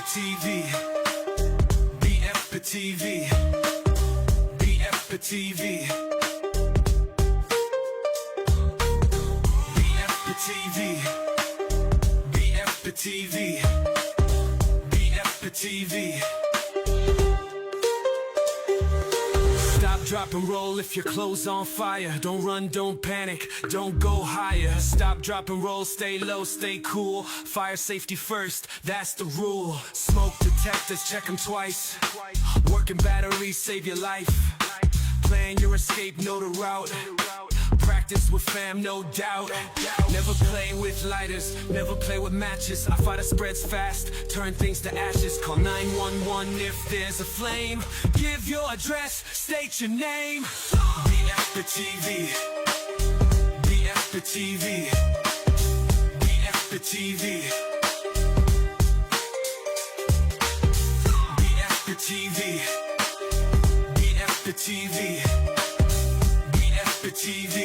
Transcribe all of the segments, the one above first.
TV, BF TV, BF TV, BF TV, BF TV, BF TV. Stop, drop, and roll if your clothes on fire. Don't run, don't panic, don't go higher. Stop, drop, and roll, stay low, stay cool. Fire safety first, that's the rule. Smoke detectors, check them twice. Working batteries, save your life. Plan your escape, know the route. Practice with fam, no doubt. Never play with lighters, never play with matches. A fighter spreads fast, turn things to ashes. Call 911 if there's a flame. Give your address, state your name. BF TV, BF TV, BF TV, BF TV, BF TV, BF TV.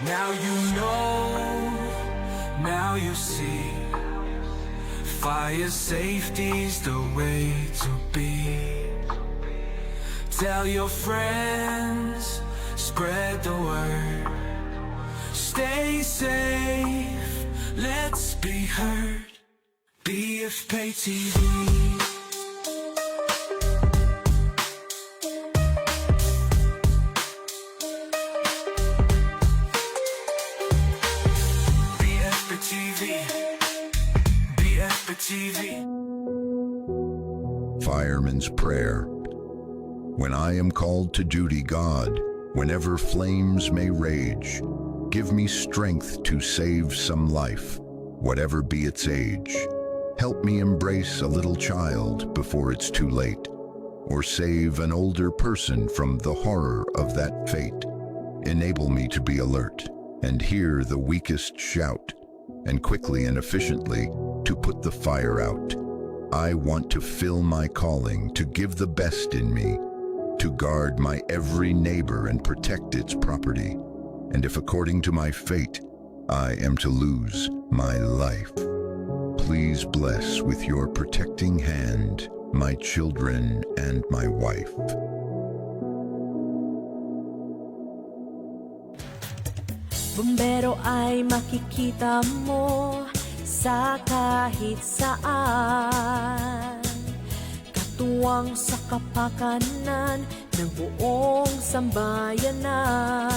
Now you know, now you see. Fire safety's the way to be. Tell your friends, spread the word. Stay safe, let's be heard. BFP TV. TV. Fireman's Prayer. When I am called to duty, God, whenever flames may rage, give me strength to save some life, whatever be its age. Help me embrace a little child before it's too late, or save an older person from the horror of that fate. Enable me to be alert and hear the weakest shout, and quickly and efficiently to put the fire out. I want to fill my calling to give the best in me, to guard my every neighbor and protect its property. And if according to my fate, I am to lose my life, please bless with your protecting hand my children and my wife. Bumbero ay makikita mo sa kahit saan, katuwang sa kapakanan ng buong sambayanan.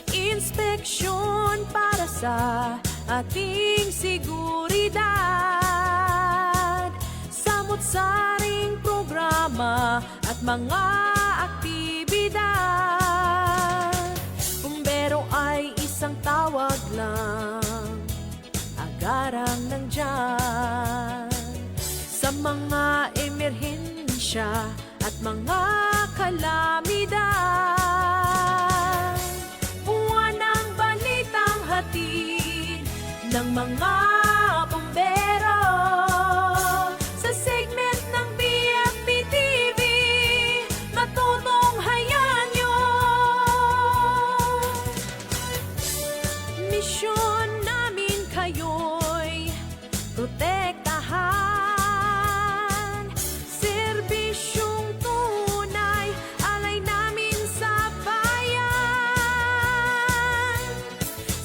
Inspeksyon para sa ating seguridad, samot-saring programa at mga aktibidad. Bumbero ay isang tawag lang, agarang nandyan sa mga emerhensya at mga kalamidad. Buwan ng balitang hatid ng mga bumbero sa segment ng BFP TV. Matutunghayan yun. Misyon namin kayo'y protektahan. Serbisyong tunay, alay namin sa bayan.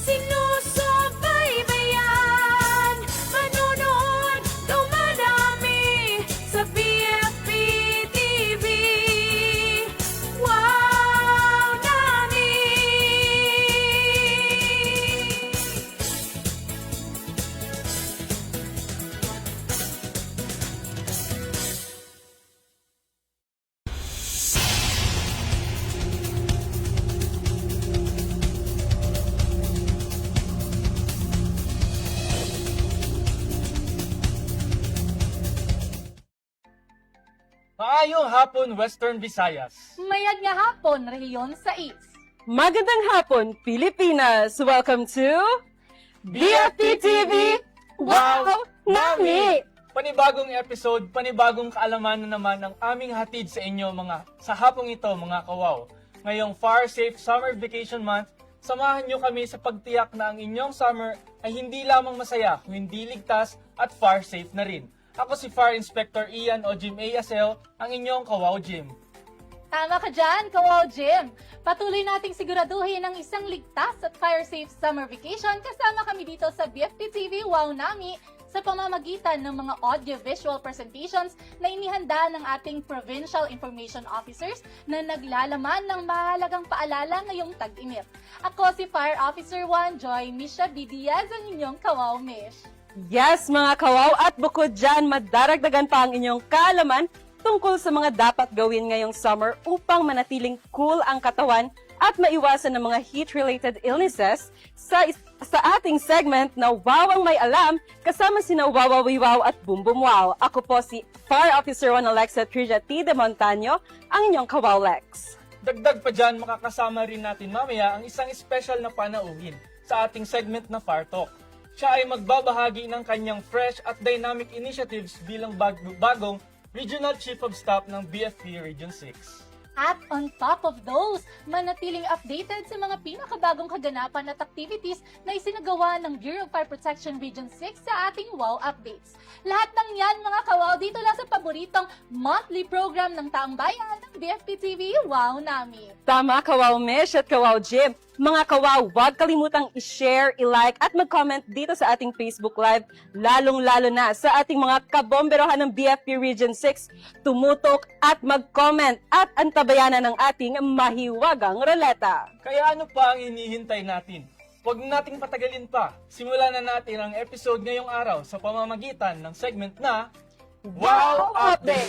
Sinusubaybayan, manunood, dumadami sa BFP TV. Wow, dami! Maayong hapon, Western Visayas. Mayad nga hapon, Rehiyon 6. Magandang hapon, Pilipinas! Welcome to BFP TV! Wow, Nami! Panibagong episode, panibagong kaalaman na naman ang aming hatid sa inyo sa hapong ito mga kawaw. Ngayong Far Safe Summer Vacation Month, Samahan nyo kami sa pagtiyak na ang inyong summer ay hindi lamang masaya, kundi ligtas at fire safe na rin. Ako si Fire Inspector Ian o Jim A. Asel, ang inyong Kawaw Jim. Tama ka dyan, Kawaw Jim! Patuloy nating siguraduhin ang isang ligtas at fire-safe summer vacation kasama kami dito sa BFP TV Wow Nami sa pamamagitan ng mga audio-visual presentations na inihanda ng ating Provincial Information Officers na naglalaman ng mahalagang paalala ngayong tag-init. Ako si Fire Officer 1 Joy Misha B. Diaz, ang inyong Kawaw Mish. Yes, mga kawaw, at bukod dyan, madaragdagan pa ang inyong kaalaman tungkol sa mga dapat gawin ngayong summer upang manatiling cool ang katawan at maiwasan ng mga heat-related illnesses sa ating segment na Wawang May Alam kasama sina Wawawiwaw at Bumbumwaw. Ako po si Fire Officer 1 Alexa Trija T. De Montaño, ang inyong Kawaw Lex. Dagdag pa dyan, makakasama rin natin mamaya ang isang special na panauhin sa ating segment na Fire Talk. Siya ay magbabahagi ng kanyang fresh at dynamic initiatives bilang bagong Regional Chief of Staff ng BFP Region 6. At on top of those, manatiling updated sa mga pinakabagong kaganapan at activities na isinagawa ng Bureau of Fire Protection Region 6 sa ating WOW Updates. Lahat ng yan, mga kawaw, dito lang sa paboritong monthly program ng Taong Bayan ng BFP TV Wow Nami. Tama, Kawaw Mish at Kawaw Jim. Mga kawaw, huwag kalimutang i-share, i-like at mag-comment dito sa ating Facebook Live, lalong-lalo na sa ating mga kabomberohan ng BFP Region 6. Tumutok at mag-comment at antabayanan ng ating mahiwagang roleta. Kaya ano pa ang hinihintay natin? Huwag nating patagalin pa. Simulan na natin ang episode ngayong araw sa pamamagitan ng segment na Wow Update!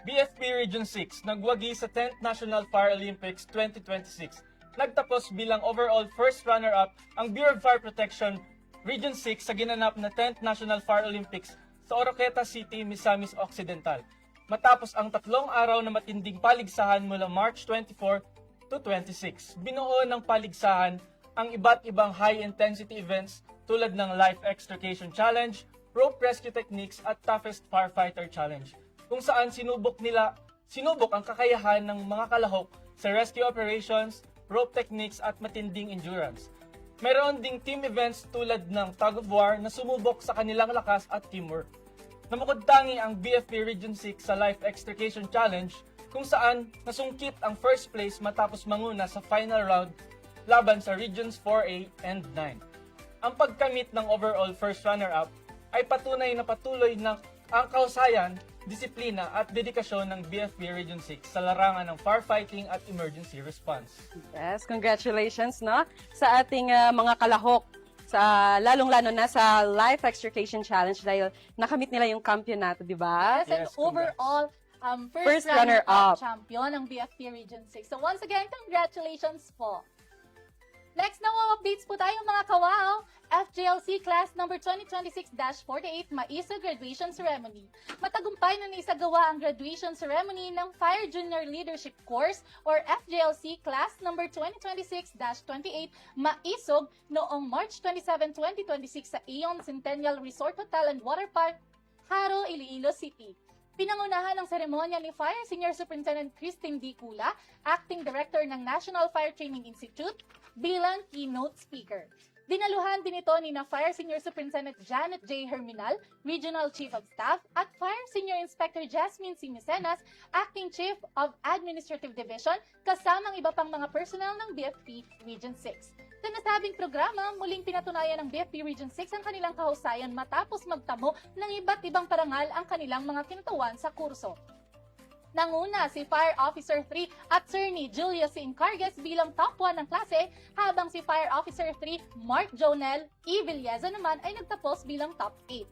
BFP Region 6 nagwagi sa 10th National Fire Olympics 2026. Nagtapos bilang overall first runner-up ang Bureau of Fire Protection Region 6 sa ginanap na 10th National Fire Olympics sa Oroqueta City, Misamis Occidental. Matapos ang 3 araw na matinding paligsahan mula March 24 to 26. Binuo ng paligsahan ang iba't ibang high-intensity events tulad ng Life Extrication Challenge, Rope Rescue Techniques at Toughest Firefighter Challenge, kung saan sinubok ang kakayahan ng mga kalahok sa rescue operations, rope techniques at matinding endurance. Meron ding team events tulad ng tug of war na sumubok sa kanilang lakas at teamwork. Namukod-tangi ang BFP Region 6 sa Life Extrication Challenge kung saan nasungkit ang first place matapos manguna sa final round laban sa Regions 4A and 9. Ang pagkamit ng overall first runner-up ay patunay na patuloy ng ang kahusayan, disiplina at dedikasyon ng BFP Region 6 sa larangan ng firefighting at emergency response. Yes, congratulations no sa ating mga kalahok sa lalong-lalo na sa Life Extrication Challenge dahil nakamit nila yung kampyonato, di ba? Yes, and Yes, overall, First first runner-up runner-up. champion ng BFP Region 6. So once again, congratulations po. Next na updates po tayo mga kawaw. FJLC Class number 2026-48 Maiso Graduation Ceremony. Matagumpay na naisagawa ang graduation ceremony ng Fire Junior Leadership Course or FJLC Class number 2026-28 Maisog noong March 27, 2026 sa Aeon Centennial Resort Hotel and Water Park, Haro, Iloilo City. Pinangunahan ng seremonya ni Fire Senior Superintendent Christine D. Cula, Acting Director ng National Fire Training Institute, bilang keynote speaker. Dinaluhan din ito ni Fire Senior Superintendent Janet J. Herminal, Regional Chief of Staff, at Fire Senior Inspector Jasmine C. Misenas, Acting Chief of Administrative Division, kasamang iba pang mga personnel ng BFP Region 6. Sa nasabing programa, muling pinatunayan ng BFP Region 6 ang kanilang kahusayan matapos magtamo ng iba't ibang parangal ang kanilang mga kinutawan sa kurso. Nanguna si Fire Officer 3 at Attorney Julius C. Incargues bilang top 1 ng klase, habang si Fire Officer 3 Mark Jonel E. Villeza naman ay nagtapos bilang top 8.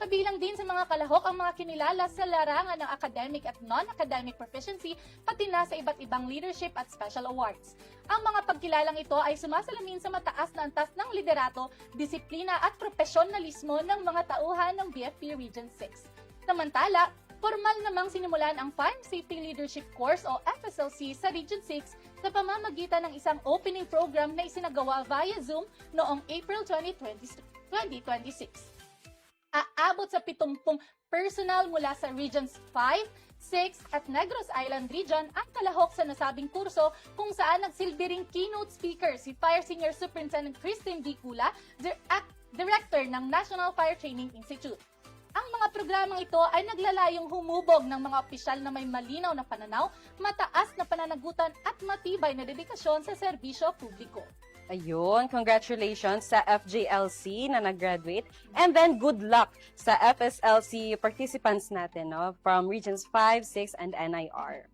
Kabilang din sa mga kalahok ang mga kinilala sa larangan ng academic at non-academic proficiency, pati na sa iba't ibang leadership at special awards. Ang mga pagkilalang ito ay sumasalamin sa mataas na antas ng liderato, disiplina at profesionalismo ng mga tauhan ng BFP Region 6. Samantala, formal namang sinimulan ang Fire Safety Leadership Course o FSLC sa Region 6 sa pamamagitan ng isang opening program na isinagawa via Zoom noong April 2026. Aabot sa 70 personal mula sa Regions 5, 6 at Negros Island Region ang kalahok sa nasabing kurso kung saan nagsilbi ring keynote speaker si Fire Senior Superintendent Christine D. Cula, Director ng National Fire Training Institute. Ang mga programang ito ay naglalayong humubog ng mga opisyal na may malinaw na pananaw, mataas na pananagutan at matibay na dedikasyon sa serbisyo publiko. Ayun, congratulations sa FJLC na nag-graduate. And then, good luck sa FSLC participants natin, no? From Regions 5, 6, and NIR.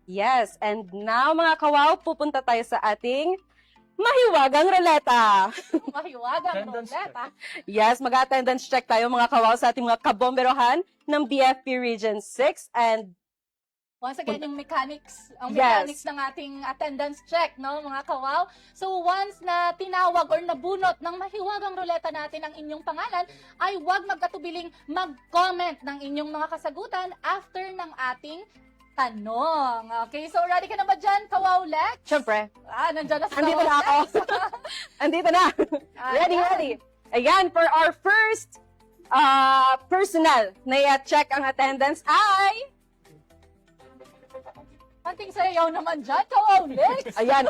Yes, and now mga kawaw, pupunta tayo sa ating mahiwagang ruleta. Mahiwagang Attendance roleta. Yes, mag-attendance check tayo mga kawaw sa ating mga kabomberohan ng BFP Region 6 and Once again, yung mechanics, ang Yes. mechanics ng ating attendance check, no, mga kawaw. So, once na tinawag or nabunot ng mahiwagang ruleta natin ang inyong pangalan, ay huwag magkatubiling mag-comment ng inyong mga kasagutan after ng ating tanong. Okay, so ready ka na ba dyan, Kawaw Lex? syempre, Nandyan na si andito Kawaw na ako. Lex. Andito na. Ready, Ayan. ready. Ayan, for our first personal na i-check ang attendance ay... Panting sayaw naman dyan, Kawaw Lex. Ayan,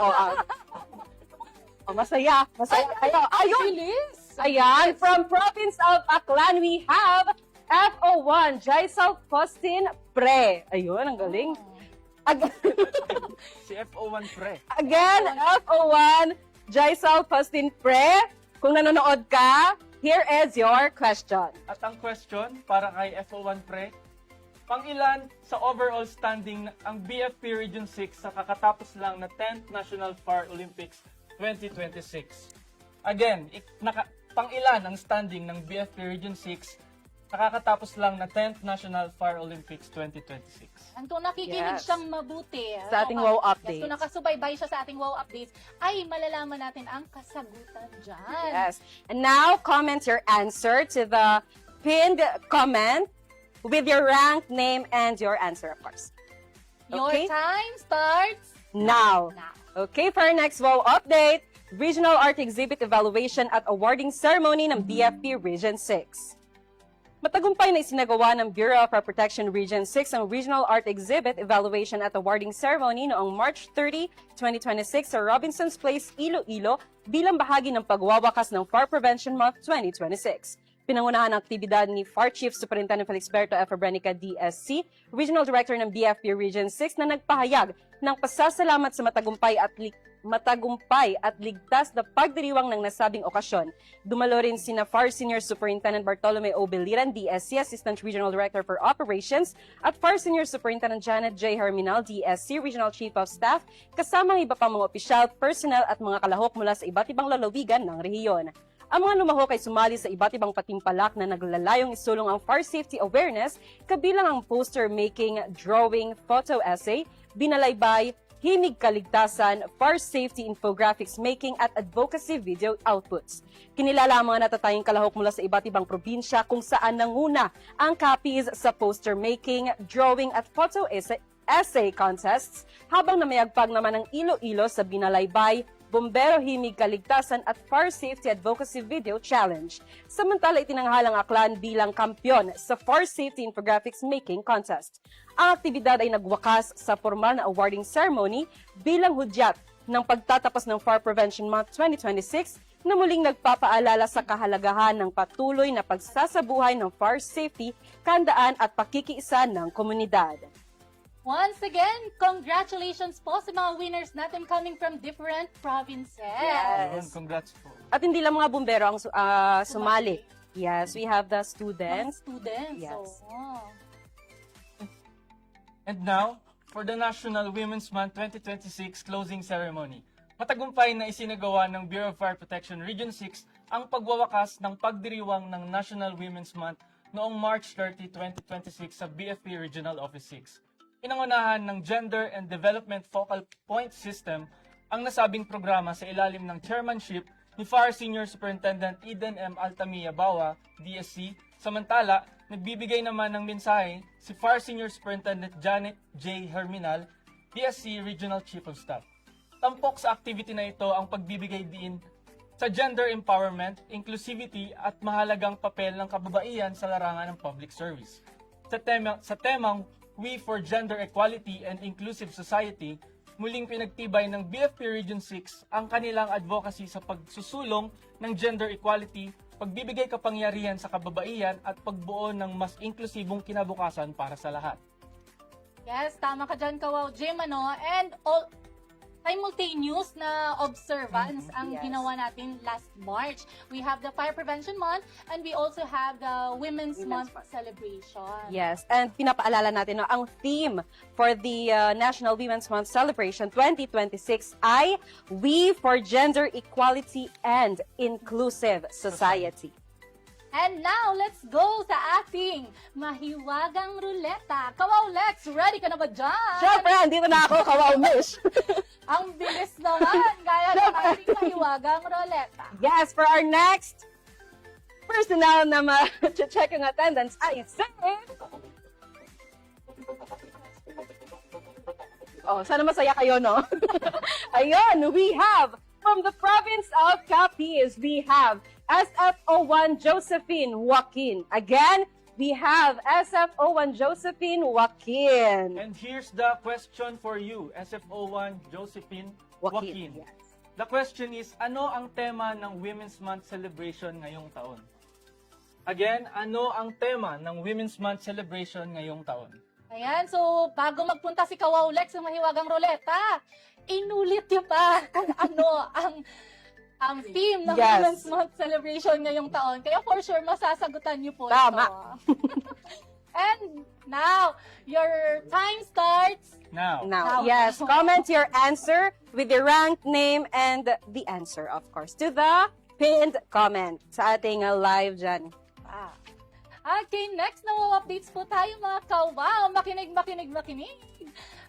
masaya. Masaya kayo. Ayun! Bilis. Ayan, from province of Aklan, we have FO1, Jaisal Faustin Pre. Ayun, ang galing. Si FO1 Pre. Again, FO1, Jaisal Faustin Pre. Kung nanonood ka, here is your question. At ang question para kay FO1 Pre, pang-ilan sa overall standing ang BFP Region 6 sa kakatapos lang na 10th National Fire Olympics 2026? Again, pang-ilan ang standing ng BFP Region 6 sa kakatapos lang na 10th National Fire Olympics 2026? Ang kung nakikinig Yes. siyang mabuti Sa ating ano, WOW updates. Yes, kung nakasubaybay siya sa ating WOW updates, ay malalaman natin ang kasagutan dyan. Yes. And now, comment your answer to the pinned comment with your rank, name, and your answer, of course. Your Okay. time starts Now. now. Okay, for our next WOW update, Regional Art Exhibit Evaluation at Awarding Ceremony ng BFP Region 6. Matagumpay na isinagawa ng Bureau of Fire Protection Region 6 ang Regional Art Exhibit Evaluation at Awarding Ceremony noong March 30, 2026 sa Robinson's Place, Iloilo bilang bahagi ng pagwawakas ng Fire Prevention Month 2026. Pinangunahan ang aktibidad ni FAR Chief Superintendent Felixberto F. Abrenica, DSC, Regional Director ng BFP Region 6 na nagpahayag ng pasasalamat sa matagumpay at ligtas na pagdiriwang ng nasabing okasyon. Dumalo rin sina FAR Senior Superintendent Bartolome O. Beliran, DSC, Assistant Regional Director for Operations, at FAR Senior Superintendent Janet J. Herminal, DSC, Regional Chief of Staff, kasama ang iba pang mga opisyal, personnel at mga kalahok mula sa iba't ibang lalawigan ng rehiyon. Ang mga lumahok ay sumali sa iba't ibang patimpalak na naglalayong isulong ang fire safety awareness, kabilang ang poster making, drawing, photo essay, binalaybay, himig kaligtasan, fire safety infographics making at advocacy video outputs. Kinilala ang mga natatayong kalahok mula sa iba't ibang probinsya kung saan nanguna ang copies sa poster making, drawing at photo essay contests, habang namayagpag naman ang Iloilo sa binalaybay, Bombero Himig Kaligtasan at Fire Safety Advocacy Video Challenge. Samantala, itinanghalang Aklan bilang kampyon sa Fire Safety Infographics Making Contest. Ang aktibidad ay nagwakas sa formal na awarding ceremony bilang hudyat ng pagtatapos ng Fire Prevention Month 2026 na muling nagpapaalala sa kahalagahan ng patuloy na pagsasabuhay ng fire safety, kandaan at pakikiisa ng komunidad. Once again, congratulations po sa mga winners natin coming from different provinces. Yes. Ayun, congrats po. At hindi lang mga bumbero ang sumali. Yes, we have the Mga students. students. Yes. Oo. And now, for the National Women's Month 2026 closing ceremony. Matagumpay na isinagawa ng Bureau of Fire Protection Region 6 ang pagwawakas ng pagdiriwang ng National Women's Month noong March 30, 2026 sa BFP Regional Office 6. Pinangunahan ng Gender and Development Focal Point System ang nasabing programa sa ilalim ng chairmanship ni FAR Senior Superintendent Eden M. Altamia Bawa, DSC. Samantala, nagbibigay naman ng mensahe si FAR Senior Superintendent Janet J. Herminal, DSC Regional Chief of Staff. Tampok sa activity na ito ang pagbibigay diin sa gender empowerment, inclusivity at mahalagang papel ng kababaihan sa larangan ng public service. Sa temang We for Gender Equality and Inclusive Society, muling pinagtibay ng BFP Region 6 ang kanilang advocacy sa pagsusulong ng gender equality, pagbibigay kapangyarihan sa kababaihan at pagbuo ng mas inklusibong kinabukasan para sa lahat. Yes, tama ka dyan, Kawaw Jim, ano? And all, simultaneous na observance ang Yes. ginawa natin last March. We have the Fire Prevention Month and we also have the Women's Month celebration. Yes, and pinapaalala natin na ang theme for the National Women's Month Celebration 2026 ay We for Gender Equality and Inclusive Society. And now, let's go sa ating mahiwagang ruleta. Kawaw Lex, ready ka na ba dyan? Siyempre, andito na ako, Kawaw Mish. Ang bilis naman, gaya ng ating mahiwagang ruleta. Yes, for our next personnel na ma-check ang attendance ay si... Oh, sana masaya kayo, no? Ayun, we have from the province of Capiz, we have SFO1 Josephine Joaquin. Again, we have SFO1 Josephine Joaquin. And here's the question for you, SFO1 Josephine Joaquin. Yes. The question is, ano ang tema ng Women's Month celebration ngayong taon? Again, ano ang tema ng Women's Month celebration ngayong taon? Ayan, so bago magpunta si Kawaw Lex sa mahiwagang ruleta, inulit niyo pa kung ano ang theme ng Yes. Women's Month celebration ngayong taon. Kaya for sure, masasagutan niyo po Tama. ito. And now, your time starts. Now, Now, Now. yes, comment your answer with the rank name and the answer, of course, to the pinned comment sa ating live dyan. Ah. Okay, next na updates po tayo mga kawaw. Makinig.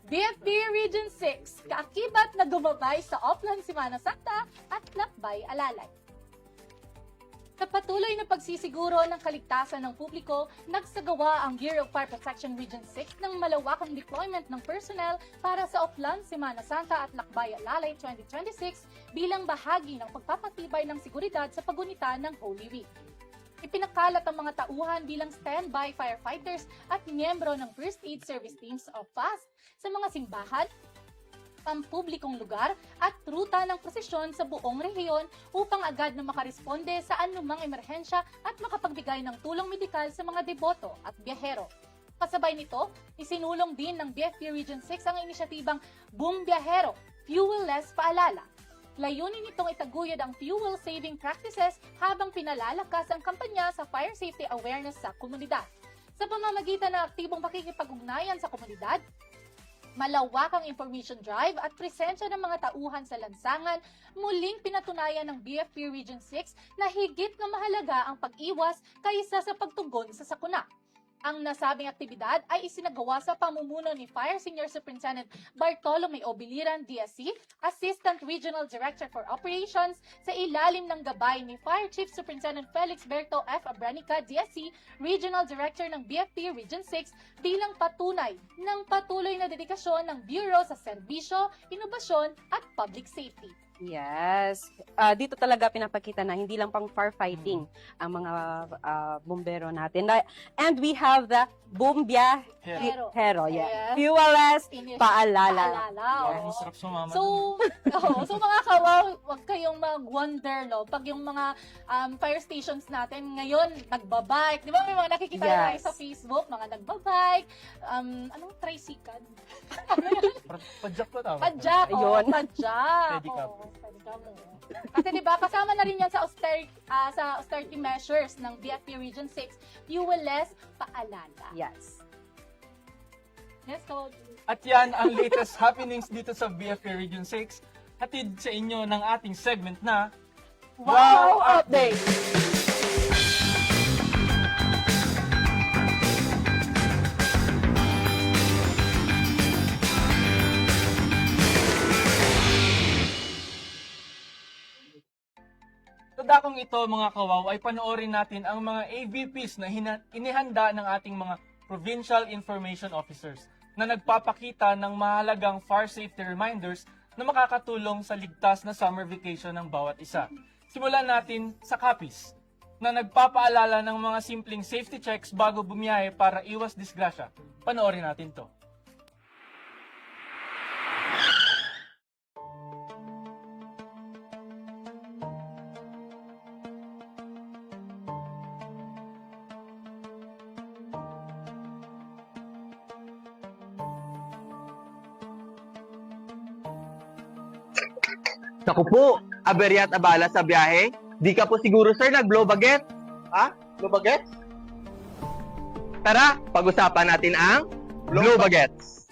BFP Region 6, kaakibat na gumabay sa Oplan Semana Santa at Lakbay Alalay. Sa patuloy na pagsisiguro ng kaligtasan ng publiko, nagsagawa ang Bureau of Fire Protection Region 6 ng malawakang deployment ng personnel para sa Oplan Semana Santa at Lakbay Alalay 2026 bilang bahagi ng pagpapatibay ng seguridad sa pagunita ng Holy Week. Ipinakalat ang mga tauhan bilang standby firefighters at miyembro ng First Aid Service Teams o FAST sa mga simbahan, pampublikong lugar at ruta ng prosesyon sa buong rehiyon upang agad na makaresponde sa anumang emerhensya at makapagbigay ng tulong medikal sa mga deboto at biyahero. Kasabay nito, isinulong din ng BFP Region 6 ang inisyatibang Boom Biyahero, Fuel-less Paalala. Layunin nitong itaguyod ang fuel-saving practices habang pinalalakas ang kampanya sa fire safety awareness sa komunidad. Sa pamamagitan ng aktibong pakikipag-ugnayan sa komunidad, malawakang information drive at presensya ng mga tauhan sa lansangan, muling pinatunayan ng BFP Region 6 na higit na mahalaga ang pag-iwas kaysa sa pagtugon sa sakuna. Ang nasabing aktibidad ay isinagawa sa pamumuno ni Fire Senior Superintendent Bartolome Obiliran, DSC, Assistant Regional Director for Operations, sa ilalim ng gabay ni Fire Chief Superintendent Felix Berto F. Abranica, DSC, Regional Director ng BFP Region 6, bilang patunay ng patuloy na dedikasyon ng Bureau sa serbisyo, inobasyon at public safety. Yes. Dito talaga pinapakita na hindi lang pang firefighting ang mga bombero natin. And we have the Bumbia Hero. Yeah. Yes. Fuel-less Finish. Paalala. Ay, Oo. masarap sumama. So, so mga kawaw, huwag kayong mag-wonder, no? Pag yung mga fire stations natin ngayon, nagbabike. Di ba may mga nakikita Yes. tayo sa Facebook, mga nagbabike, anong tricycle? Padjak pa tawag. Padjak. Ayun. Padjak. Pedicab. Pedicab. Kasi di ba kasama na rin yan sa austerity measures ng BFP Region 6, fuel-less paalala. Yes. Yes, so, At yan ang latest happenings dito sa BFP Region 6. Hatid sa inyo ng ating segment na Wow Update! Sa dakong ito, mga kawaw, ay panoorin natin ang mga AVPs na inihanda ng ating mga Provincial Information Officers na nagpapakita ng mahalagang fire safety reminders na makakatulong sa ligtas na summer vacation ng bawat isa. Simulan natin sa copies na nagpapaalala ng mga simpleng safety checks bago bumiyahe para iwas disgrasya. Panoorin natin to. Naku po, aberya at abala sa biyahe? Di ka po siguro sir nag-blow baget? Ha? Blow bagets? Tara, pag-usapan natin ang blow bagets.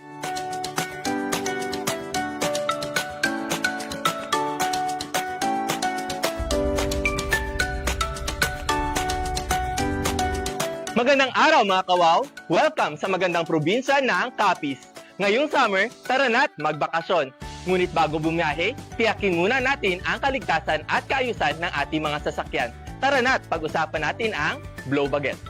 Magandang araw mga kawaw! Welcome sa magandang probinsya ng Capiz. Ngayong summer, tara na't magbakasyon. Ngunit bago bumiyahe, tiyakin muna natin ang kaligtasan at kaayusan ng ating mga sasakyan. Tara na't pag-usapan natin ang blow bagets.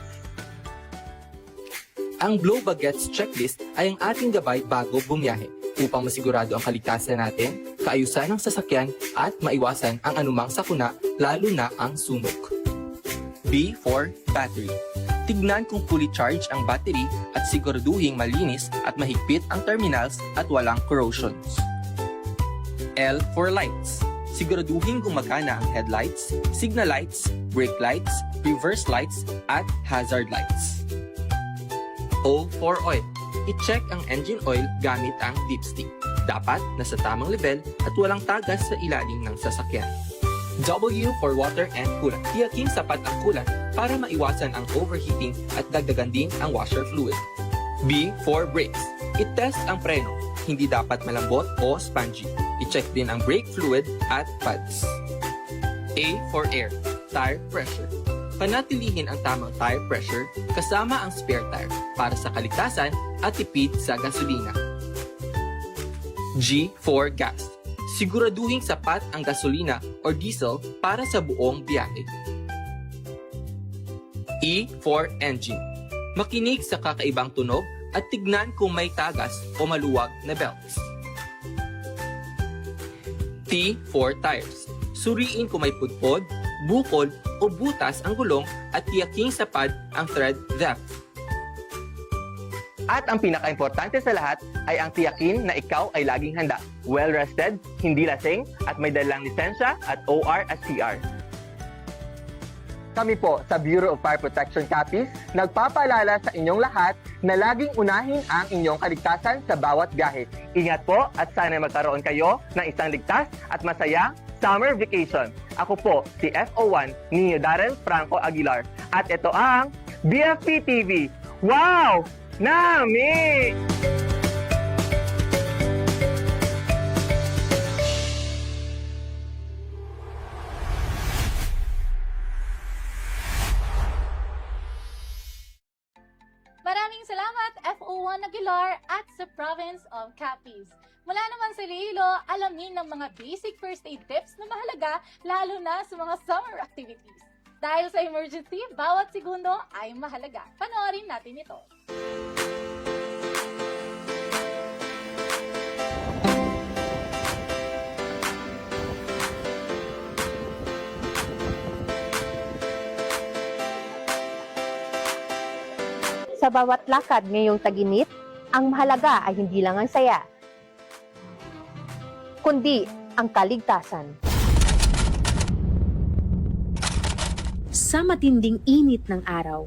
Ang blow bagets checklist ay ang ating gabay bago bumiyahe upang masigurado ang kaligtasan natin, kaayusan ng sasakyan at maiwasan ang anumang sakuna lalo na ang sunog. B for battery. Tignan kung fully charged ang battery at siguraduhing malinis at mahigpit ang terminals at walang corrosions. L for lights. Siguraduhin gumagana ang headlights, signal lights, brake lights, reverse lights, at hazard lights. O for oil. I-check ang engine oil gamit ang dipstick. Dapat nasa tamang level at walang tagas sa ilalim ng sasakyan. W for water and coolant. Tiyaking sapat ang coolant para maiwasan ang overheating at dagdagan din ang washer fluid. B for brakes. I-test ang preno. Hindi dapat malambot o spongy. I-check din ang brake fluid at pads. A for air. Tire pressure. Panatilihin ang tamang tire pressure kasama ang spare tire para sa kaligtasan at tipid sa gasolina. G for gas. Siguraduhing sapat ang gasolina or diesel para sa buong biyahe. E for engine. Makinig sa kakaibang tunog at tignan kung may tagas o maluwag na belts. T for tires. Suriin kung may pudpod, bukol o butas ang gulong at tiyaking sapat ang tread depth. At ang pinaka-importante sa lahat ay ang tiyakin na ikaw ay laging handa, well-rested, hindi lasing, at may dalang lisensya at OR at CR. Kami po sa Bureau of Fire Protection Capiz nagpapaalala sa inyong lahat na laging unahin ang inyong kaligtasan sa bawat biyahe. Ingat po at sana magkaroon kayo ng isang ligtas at masayang summer vacation. Ako po si FO1 Nino Darren Franco Aguilar at ito ang BFP TV. Wow! Nami! Maraming salamat FO1 Aguilar at sa Province of Capiz. Mula naman sa Iloilo, alamin ng mga basic first aid tips na mahalaga lalo na sa mga summer activities. Dahil sa emergency, bawat segundo ay mahalaga. Panoorin natin ito. Sa bawat lakad ngayong taginit, ang mahalaga ay hindi lang ang saya, kundi ang kaligtasan. Sa matinding init ng araw,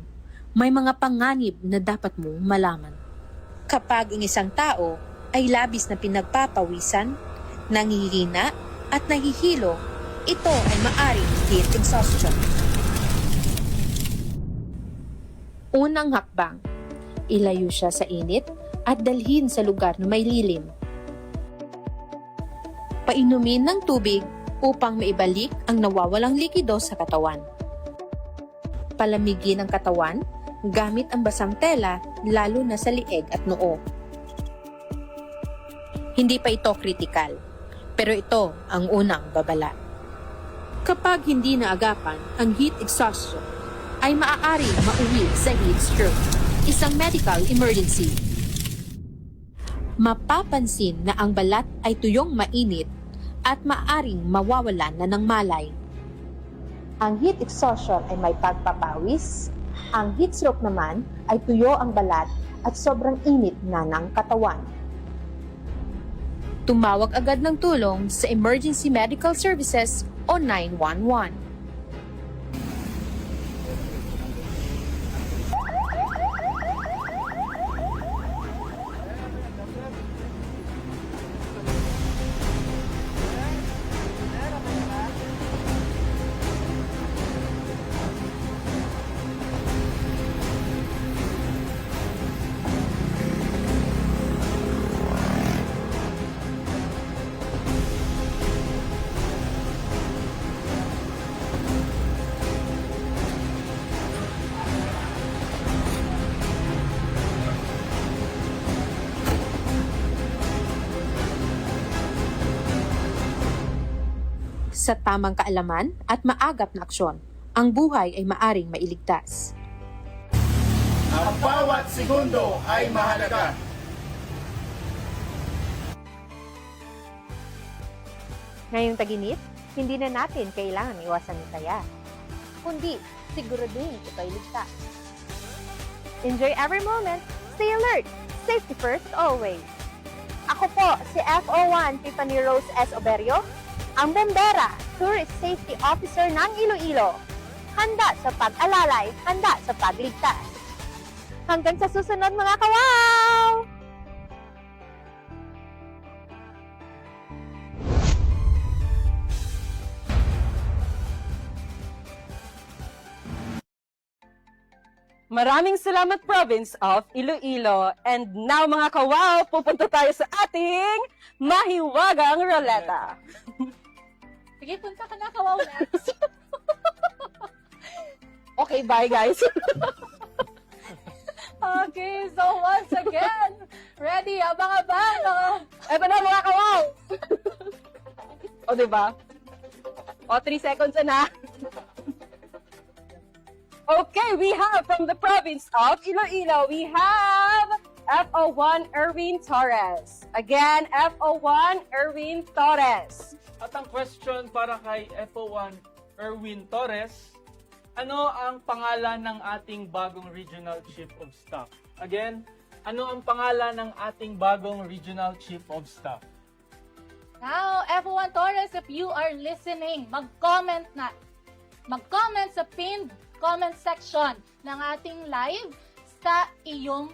may mga panganib na dapat mong malaman. Kapag ang isang tao ay labis na pinagpapawisan, nangihina at nahihilo, ito ay maaring heat exhaustion. Unang hakbang, ilayo siya sa init at dalhin sa lugar na may lilim. Painumin ng tubig upang maibalik ang nawawalang likido sa katawan. Palamigin ang katawan gamit ang basang tela lalo na sa lieg at noo. Hindi pa ito kritikal, pero ito ang unang babala. Kapag hindi naagapan ang heat exhaustion, ay maaaring mauwi sa heat stroke, isang medical emergency. mapapansin na ang balat ay tuyong mainit at maaring mawawalan na ng malay. Ang heat exhaustion ay may pagpapawis. Ang heat stroke naman ay tuyo ang balat at sobrang init na ng katawan. Tumawag agad ng tulong sa Emergency Medical Services o 911. Sa tamang kaalaman at maagap na aksyon, ang buhay ay maaring mailigtas. Ang bawat segundo ay mahalaga. Ngayong taginit, hindi na natin kailangan iwasan ng taya, kundi siguraduhin ito'y ligtas. Enjoy every moment, stay alert, safety first always. Ako po si FO1 Tiffany Rose S. Oberio, ang bombera, Tourist Safety Officer ng Iloilo. Handa sa pag-alalay, handa sa pagligtas. Hanggang sa susunod mga kawaw! Maraming salamat, Province of Iloilo. And now, mga kawaw, pupunta tayo sa ating mahiwagang ruleta. Sige, punta ka na, kawaw next. Okay, bye, guys. Okay, so once again, ready, abang-abang, mga... Eto na, mga kawaw. O, diba? O, 3 seconds na. Okay, we have from the province of Iloilo, we have FO1 Erwin Torres. Again, FO1 Erwin Torres. At ang question para kay FO1 Erwin Torres, ano ang pangalan ng ating bagong Regional Chief of Staff? Again, ano ang pangalan ng ating bagong Regional Chief of Staff? Now, FO1 Torres, if you are listening, mag-comment na. Mag-comment sa pinned comment section ng ating live sa iyong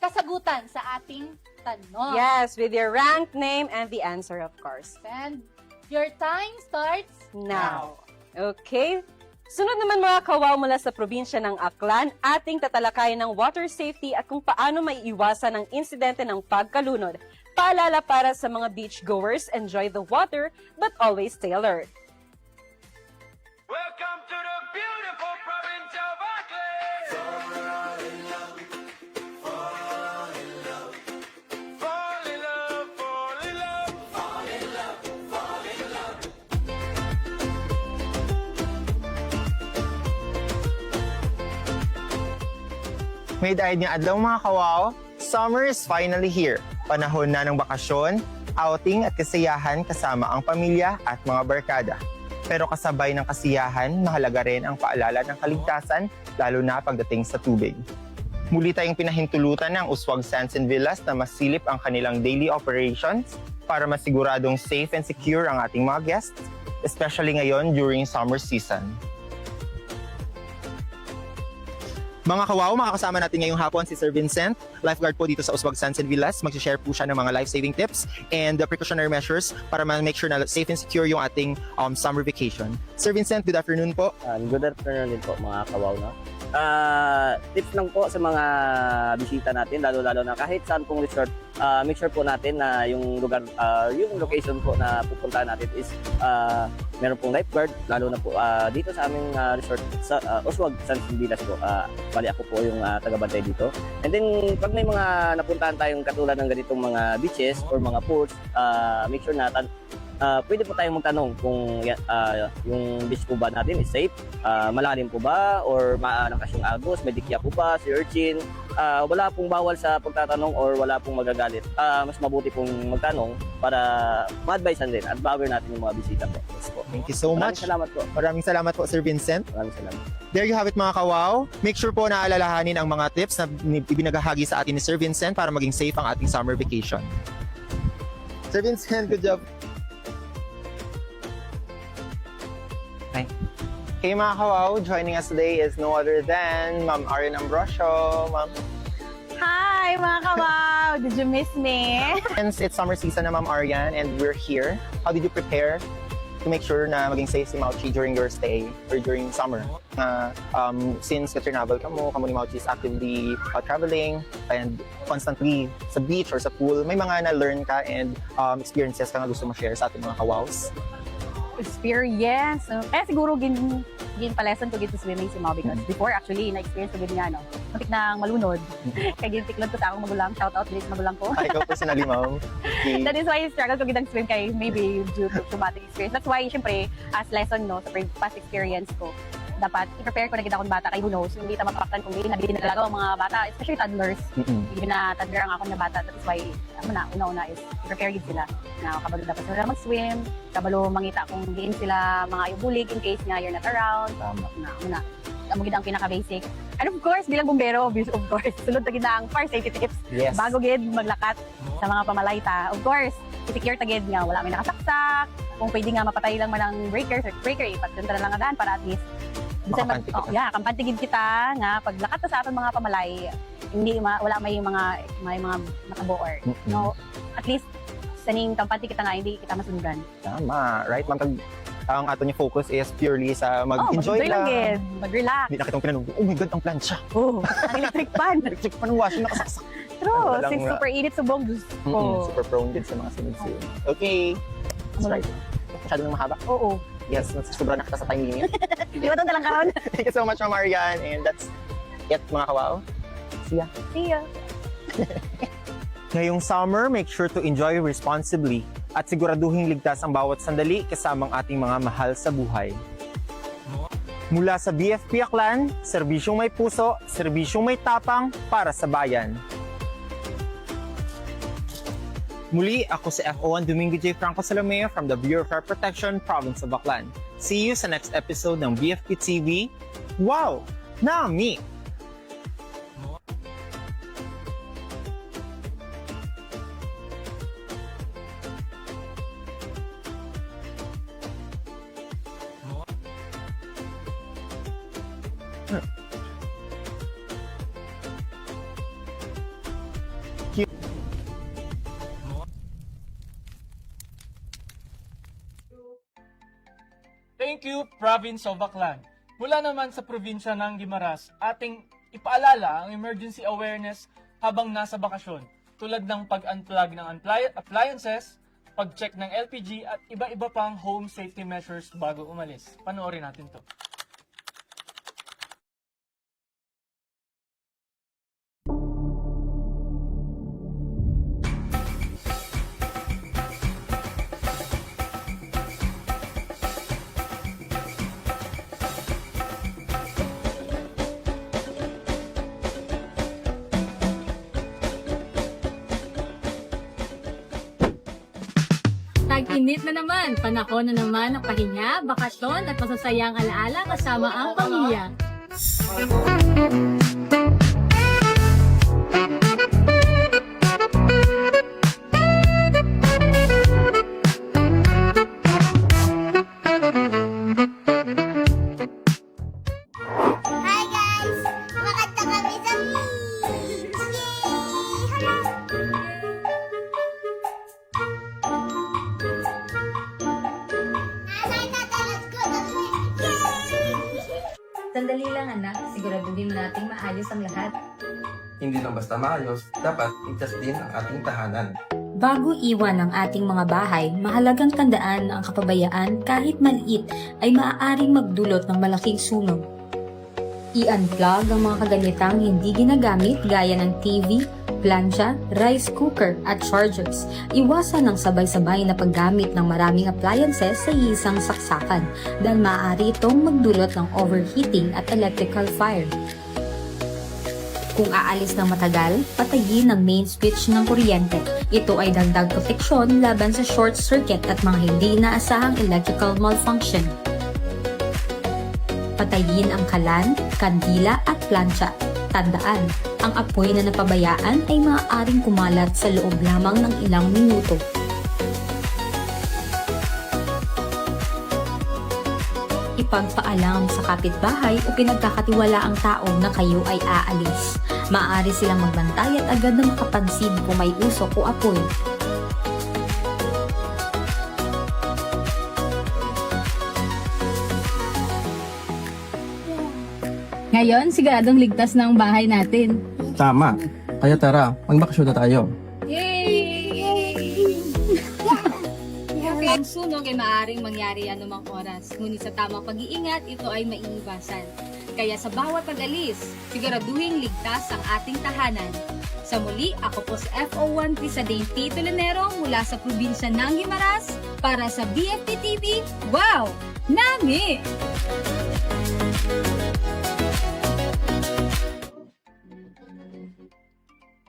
kasagutan sa ating tanong. Yes, with your rank, name, and the answer, of course. And your time starts Now. Okay. Sunod naman mga kawaw mula sa probinsya ng Aklan, ating tatalakayin ng water safety at kung paano maiiwasan ang insidente ng pagkalunod. Paalala para sa mga beachgoers, enjoy the water but always stay alert. Welcome to the beautiful province of Aklan. Fall in love, fall in love, fall in love, fall in love, fall in love, fall in love. May daig niya adlaw mga kawaw, summer is finally here. Panahon na ng bakasyon, outing at kasiyahan kasama ang pamilya at mga barkada. Pero kasabay ng kasiyahan, mahalaga rin ang paalala ng kaligtasan, lalo na pagdating sa tubig. Muli tayong pinahintulutan ng Uswag Sands and Villas na masilip ang kanilang daily operations para masiguradong safe and secure ang ating mga guests, especially ngayon during summer season. Mga kawaw, makakasama natin ngayong hapon si Sir Vincent, lifeguard po dito sa Uswag Sands and Villas. Mag-share po siya ng mga life-saving tips and precautionary measures para ma-make sure na safe and secure yung ating summer vacation. Sir Vincent, good afternoon po. Good afternoon din po mga kawaw. No? Tips lang po sa mga bisita natin, lalo-lalo na kahit saan pong resort, make sure po natin na yung lugar, yung location po na pupuntahan natin is meron pong lifeguard, lalo na po dito sa aming resort sa Uswag Sands and Villas po. Bali ako po yung taga-bantay dito. And then pag may mga napuntahan tayong katulad ng ganitong mga beaches or mga pools, make sure na pwede po tayong magtanong kung yung beach po ba natin is safe, malalim po ba, or malakas yung agos, may dikya po ba, si urchin. Wala pong bawal sa pagtatanong or wala pong magagalit. Mas mabuti pong magtanong para ma-advisean din at bago natin yung mga bisita po. Yes po. Thank you so much. Salamat po. Maraming salamat po, Sir Vincent. Maraming salamat. There you have it, mga kawaw. Make sure po na alalahanin ang mga tips na ibinagahagi sa atin ni Sir Vincent para maging safe ang ating summer vacation. Sir Vincent, good job. Hi. Hey mga kawaw, joining us today is no other than Ma'am Arian Ambrosio. Ma'am. Hi, mga kawaw! Did you miss me? Since it's summer season na, Ma'am Arian, and we're here, how did you prepare to make sure na maging safe si Mauchi during your stay or during summer? Since ka-travel ka mo ni Mauchi is actively traveling and constantly sa beach or sa pool, may mga na-learn ka and experiences ka na gusto mo share sa ating mga kawaws? Experience. Kaya siguro gin pa-lesson ko gito swimming si Mau because before actually na-experience ko gin nga, no? Muntik nang malunod. Kaya gintiklod ko sa akong magulang. Shout out bilis magulang ko. Ay, ikaw personally, Ma'am. Okay. That is why I struggle ko gitang swim kay maybe due to traumatic experience. That's why, syempre, as lesson, no, sa past experience ko, dapat i-prepare ko na kita akong bata kay who knows, hindi ta mapaktan kung hindi nalagaw ang mga bata, especially toddlers. Hindi na toddler ang akong na bata. That's why, una-una is prepare yun sila na kabalo dapat sila mag-swim, kabalo mangita kung diin sila mga ibulig in case nga you're not around. Una, amo gid ang pinaka-basic. And of course, bilang bumbero, of course, sulod na gid ang fire safety tips. Yes. Bago gid maglakat sa mga pamalayta. Of course, i-secure ta gid nga wala may nakasaksak. Kung pwede nga mapatay lang man ang breaker, ipatunta na lang agan para at least kampante gid kita nga paglakat ta sa aton mga pamalay, wala may mga nakaboor. No, at least saning kampante kita nga hindi kita masundan. Tama, right? Ang ato niya focus is purely sa mag-enjoy lang. Mag-relax. Hindi na kitang pinanong, oh my God, ang plancha. Oh, ang electric pan. Electric pan, washing nakasaksak. True, since super init subong. Super prone din sa mga sunod-sunod. Okay. That's right. Masyado nang mahaba. Oo. Yes, sobra na kita sa time limit. Liwatan na lang karon. Thank you so much, Ma'am Marian. And that's it, mga kawaw. See ya. See ya. Ngayong summer, make sure to enjoy responsibly at siguraduhing ligtas ang bawat sandali kasamang ating mga mahal sa buhay. Mula sa BFP Aklan, serbisyong may puso, serbisyong may tapang para sa bayan. Muli, ako si FO1 Domingo J. Franco Salomeo from the Bureau of Fire Protection, Province of Aklan. See you sa next episode ng BFP TV. Wow! Nami! Thank you, Province of Aklan. Mula naman sa probinsya ng Guimaras, ating ipaalala ang emergency awareness habang nasa bakasyon, tulad ng pag-unplug ng appliances, pag-check ng LPG at iba-iba pang home safety measures bago umalis. Panoorin natin to. Tag-init na naman, panahon na naman ng pahinga, bakasyon at masasayang alaala kasama ang pamilya. Hi guys! Makanta kami sa beach! Sandali lang anak, siguraduhin nating maayos ang lahat. Hindi lang basta maayos, dapat ligtas din ang ating tahanan. Bago iwan ang ating mga bahay, mahalagang tandaan na ang kapabayaan kahit maliit ay maaaring magdulot ng malaking sunog. I-unplug ang mga kagamitanng hindi ginagamit gaya ng TV, plancha, rice cooker at chargers. Iwasan ang sabay-sabay na paggamit ng maraming appliances sa isang saksakan dahil maaari itong magdulot ng overheating at electrical fire. Kung aalis ng matagal, patayin ang main switch ng kuryente. Ito ay dagdag proteksyon laban sa short circuit at mga hindi inaasahang electrical malfunction. Patayin ang kalan, kandila at plancha. Tandaan, ang apoy na napabayaan ay maaaring kumalat sa loob lamang ng ilang minuto. Ipagpaalam sa kapitbahay o pinagkakatiwalaang tao na kayo ay aalis. Maaari silang magbantay at agad na makapansin kung may usok o apoy. Ngayon, siguradong ligtas na ang bahay natin. Tama. Kaya tara, magbakasyon na tayo. Yay! Ang sunog ay maaaring mangyari anumang oras, ngunit sa tamang pag-iingat, ito ay maiiwasan. Kaya sa bawat pag-alis, siguraduhing ligtas ang ating tahanan. Sa muli, ako po sa FO1 Pisadane Tito Lanero mula sa probinsya ng Guimaras para sa BFP TV. Wow! Nami!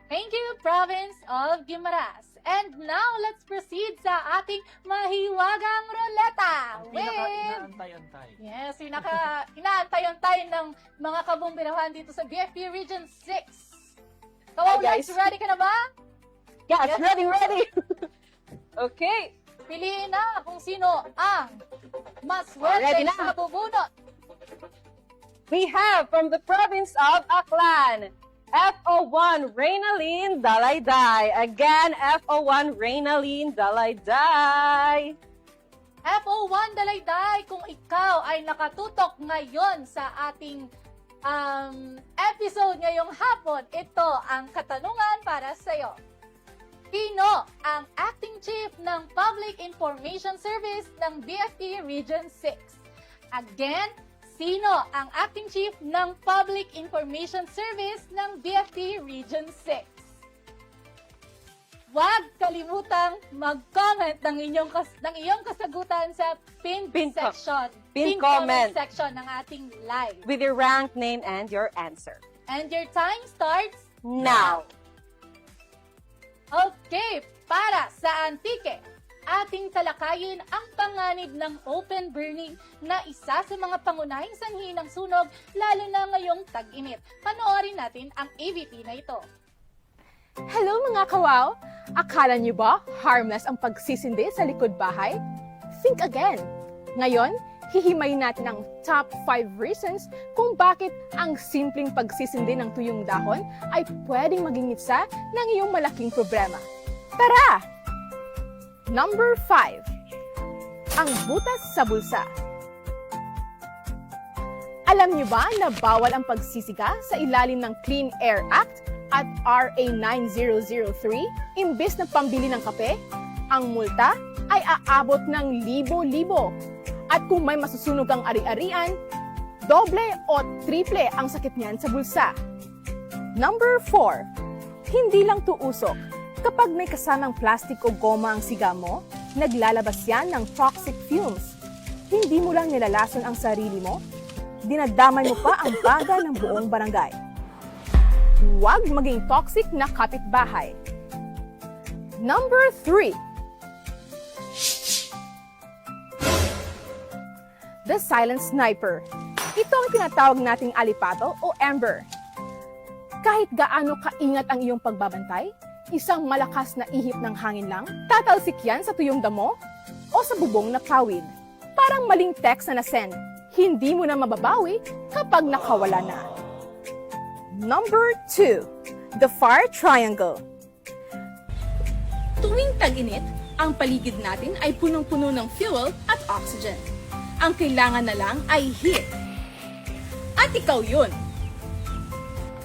Thank you, Province of Guimaras. And now, let's proceed sa ating mahiwagang ruleta. Pinaka-inaantay-antay. Yes, inaantay-antay ng mga kabumbirahan dito sa BFP Region 6. Kawaw, Hi, guys. ready ka na ba? Yes, ready! Okay. Piliin na kung sino ang mas Ready swerte na. sa bubunot. We have from the province of Aklan, FO1 Reynalyn Dalayday. Again, FO1 Reynalyn Dalayday. FO1 Dalayday, kung ikaw ay nakatutok ngayon sa ating episode ngayong hapon, ito ang katanungan para sa iyo. Sino ang Acting Chief ng Public Information Service ng BFP Region 6? Again, sino ang Acting Chief ng Public Information Service ng BFP Region 6? Huwag kalimutang mag-comment ng iyong kasagutan sa pinned section. Pinned comment section ng ating live. with your rank, name, and your answer. And your time starts Now. Okay, para sa Antique, ating talakayin ang panganib ng open burning na isa sa mga pangunahing sanhi ng sunog lalo na ngayong tag-init. Panoorin natin ang AVP na ito. Hello mga kawaw! Akala niyo ba harmless ang pagsisindi sa likod bahay? Think again! Ngayon, hihimayin natin ang top 5 reasons kung bakit ang simpleng pagsisindi ng tuyong dahon ay pwedeng maging mitsa ng iyong malaking problema. Tara! Number 5. Ang butas sa bulsa. Alam niyo ba na bawal ang pagsisiga sa ilalim ng Clean Air Act at RA 9003? Imbes na pambili ng kape, ang multa ay aabot ng libo-libo. At kung may masusunog ang ari-arian, doble o triple ang sakit niyan sa bulsa. Number 4. Hindi lang tuusok. Kapag may kasamang plastic o goma ang siga mo, naglalabas yan ng toxic fumes. Hindi mo lang nilalason ang sarili mo, dinadamay mo pa ang baga ng buong barangay. Huwag maging toxic na kapitbahay. Number 3. The Silent Sniper. Ito ang tinatawag nating alipato o ember. Kahit gaano kaingat ang iyong pagbabantay, isang malakas na ihip ng hangin lang, tatalsik yan sa tuyong damo o sa bubong na kawid. Parang maling text na nasend, hindi mo na mababawi kapag nakawala na. Number 2. The Fire Triangle. Tuwing tag-init, ang paligid natin ay punong-puno ng fuel at oxygen. Ang kailangan na lang ay heat. At ikaw yun.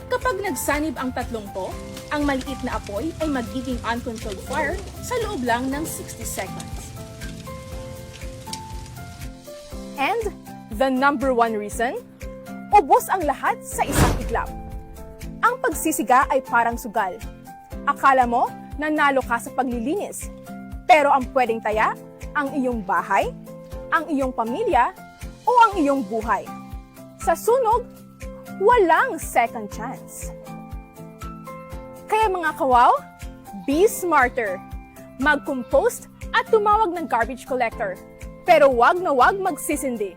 Kapag nagsanib ang tatlong to, ang maliit na apoy ay magiging uncontrolled fire sa loob lang ng 60 seconds. And the number 1 reason, ubos ang lahat sa isang iglap. Ang pagsisiga ay parang sugal. Akala mo, nanalo ka sa paglilinis. Pero ang pwedeng taya, ang iyong bahay, ang iyong pamilya, o ang iyong buhay. Sa sunog, walang second chance. Kaya mga kawaw, be smarter. Mag-compost at tumawag ng garbage collector. Pero wag na wag magsisindi.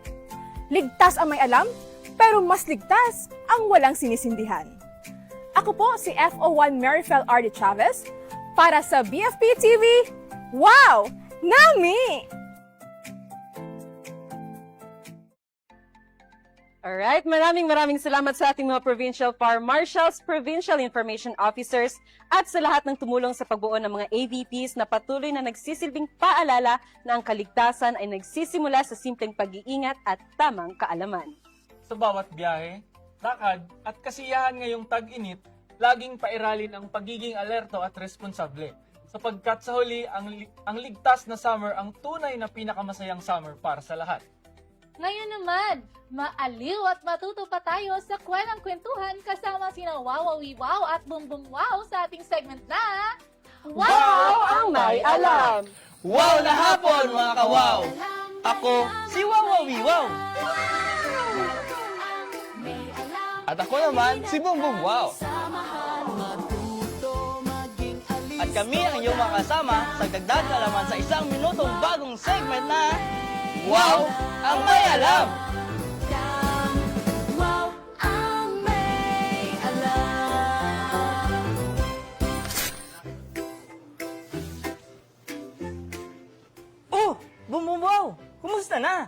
Ligtas ang may alam, pero mas ligtas ang walang sinisindihan. Ako po si FO1 Marifel R.D. Chavez para sa BFP TV. Wow! Nami! Alright, maraming salamat sa ating mga provincial fire marshals, provincial information officers, at sa lahat ng tumulong sa pagbuo ng mga AVPs na patuloy na nagsisilbing paalala na ang kaligtasan ay nagsisimula sa simpleng pag-iingat at tamang kaalaman. Sa bawat biyahe, lakad at kasiyahan ngayong tag-init, laging pairalin ang pagiging alerto at responsable. Sapagkat sa huli, ang ligtas na summer ang tunay na pinakamasayang summer para sa lahat. Ngayon naman, maaliw at matuto pa tayo sa kwenang kwentuhan kasama sina Wawawiwaw at Bumbumwaw sa ating segment na Wow ang may alam! Wow na hapon mga kawaw! Ako si Wawawiwaw! At ako naman si Bumbumwaw! At kami ang iyong makasama sa dagdag alaman sa isang minutong bagong segment na Wow ang may alam! Wow ang may alam. Oh! Bumbumwaw! Kumusta na?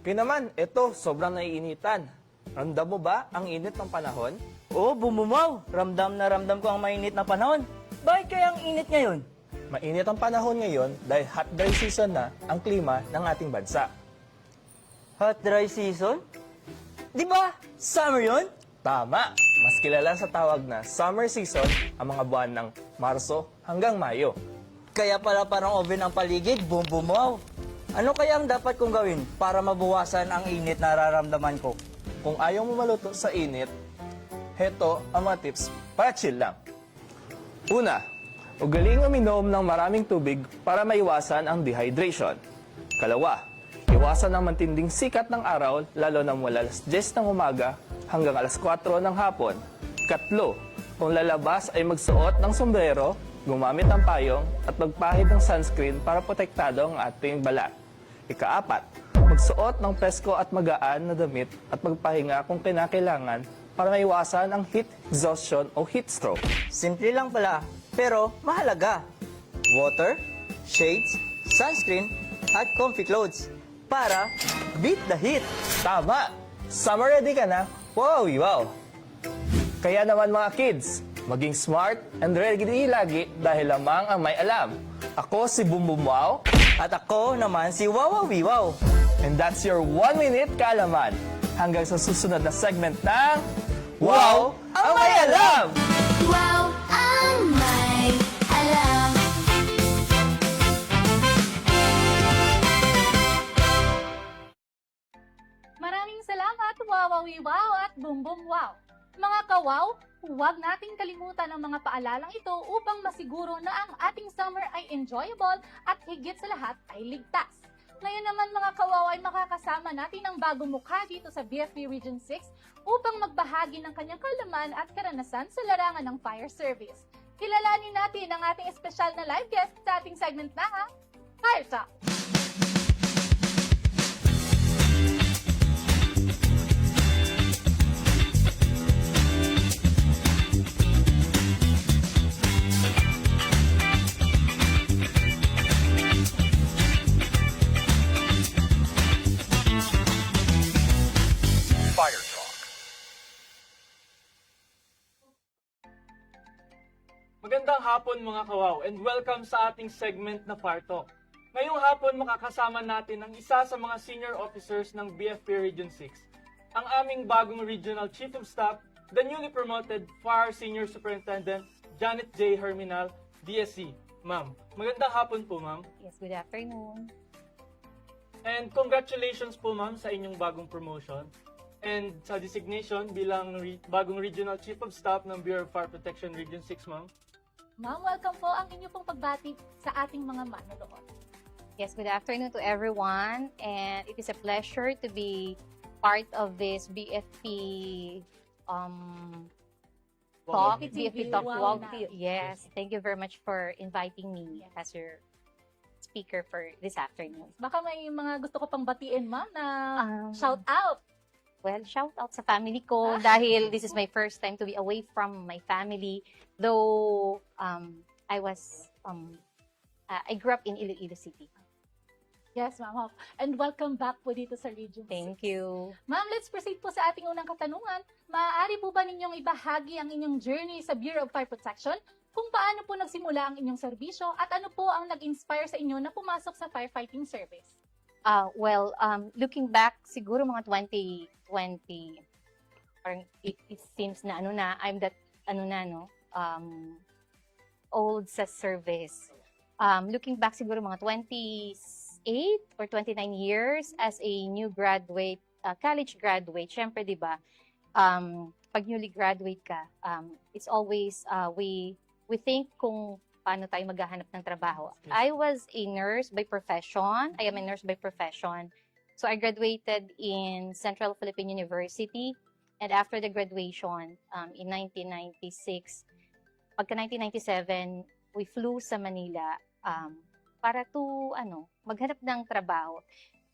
Kaya naman, eto, sobrang naiinitan. Ramdam mo ba ang init ng panahon? Oh, Bumbumwaw! Ramdam na ramdam ko ang mainit na panahon. Bakit kaya ang init ngayon? Mainit ang panahon ngayon dahil hot dry season na ang klima ng ating bansa. Hot dry season? Di ba? Summer yon? Tama! Mas kilala sa tawag na summer season ang mga buwan ng Marso hanggang Mayo. Kaya pala parang oven ang paligid, Bumbumwaw. Ano kaya ang dapat kong gawin para mabawasan ang init na nararamdaman ko? Kung ayaw mo maluto sa init, heto ang mga tips para chill lang. Una, ugaling uminom ng maraming tubig para maiwasan ang dehydration. Kalawa, iwasan ang matinding sikat ng araw lalo na mula alas 10 ng umaga hanggang alas 4 ng hapon. Katlo, kung lalabas ay magsuot ng sombrero, gumamit ng payong at magpahid ng sunscreen para protektado ang ating balat. Ikaapat, magsuot ng presko at magaan na damit at magpahinga kung kinakailangan para maiwasan ang heat exhaustion o heat stroke. Simple lang pala, pero mahalaga. Water, shades, sunscreen, at comfy clothes para beat the heat. Tama! Summer ready ka na? Wow! Kaya naman mga kids, maging smart and ready lagi dahil lamang ang may alam. Ako si Bumbumwaw. At ako naman si Wawawiwaw. And that's your 1 minute kaalaman. Hanggang sa susunod na segment ng Wow ang may alam! Wow ang may alam. Maraming salamat, Wawawiwaw at Bumbumwaw. Mga kawaw, huwag nating kalimutan ang mga paalalang ito upang masiguro na ang ating summer ay enjoyable at higit sa lahat ay ligtas. Ngayon naman mga kawaw ay makakasama natin ang bagong mukha dito sa BFP Region 6 upang magbahagi ng kanyang kaalaman at karanasan sa larangan ng fire service. Kilalanin natin ang ating espesyal na live guest sa ating segment na Fire Talk! Magandang hapon mga kawaw and welcome sa ating segment na Fire Talk. Ngayong hapon makakasama natin ang isa sa mga senior officers ng BFP Region 6, ang aming bagong Regional Chief of Staff, the newly promoted Fire Senior Superintendent Janet J. Herminal, DSC. Ma'am, magandang hapon po ma'am. Yes, good afternoon. And congratulations po ma'am sa inyong bagong promotion and sa designation bilang bagong Regional Chief of Staff ng Bureau of Fire Protection Region 6 ma'am. Ma'am, welcome po ang inyo pong pagbati sa ating mga manonood. Yes, good afternoon to everyone, and it is a pleasure to be part of this BFP talk, BFP Talk Walk. Yes, thank you very much for inviting me as your speaker for this afternoon. Baka may mga gusto ko pang batiin, ma'am, na shout out. Well, shout out sa family ko dahil this is my first time to be away from my family. Though I grew up in Iloilo City. Yes, ma'am. And welcome back po dito sa Region 6. Thank you. Ma'am, let's proceed po sa ating unang katanungan. Maaari po ba ninyong ibahagi ang inyong journey sa Bureau of Fire Protection? Kung paano po nagsimula ang inyong serbisyo at ano po ang nag-inspire sa inyo na pumasok sa firefighting service? Looking back, siguro mga 2020, parang it seems na I'm that old sa service. Looking back siguro mga 28 or 29 years as a new graduate, college graduate. Syempre, di ba, pag newly graduate ka, it's always, we think kung paano tayo maghahanap ng trabaho. I was a nurse by profession. I am a nurse by profession. So I graduated in Central Philippine University. And after the graduation, in 1996, pagka 1997, we flew sa Manila para to maghanap ng trabaho.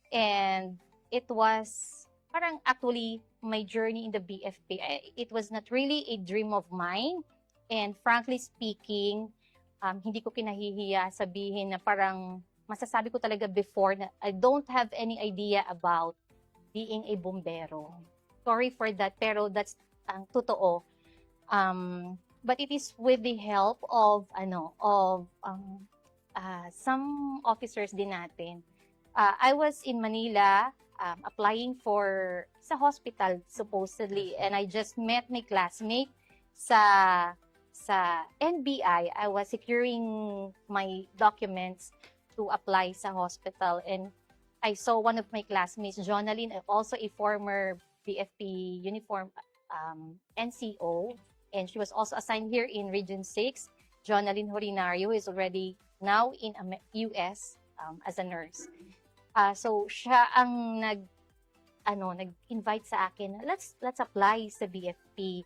And it was parang actually my journey in the BFP. It was not really a dream of mine. And frankly speaking, hindi ko kinahihiya sabihin na parang masasabi ko talaga before na I don't have any idea about being a bombero. Sorry for that, pero that's totoo. But it is with the help of some officers din natin. I was in Manila applying for sa hospital supposedly, and I just met my classmate sa NBI. I was securing my documents to apply sa hospital, and I saw one of my classmates, Jonalyn, also a former BFP uniform NCO, and she was also assigned here in Region 6. Jonalyn Horinario is already now in US as a nurse. So siya ang nag-invite sa akin, let's apply sa BFP.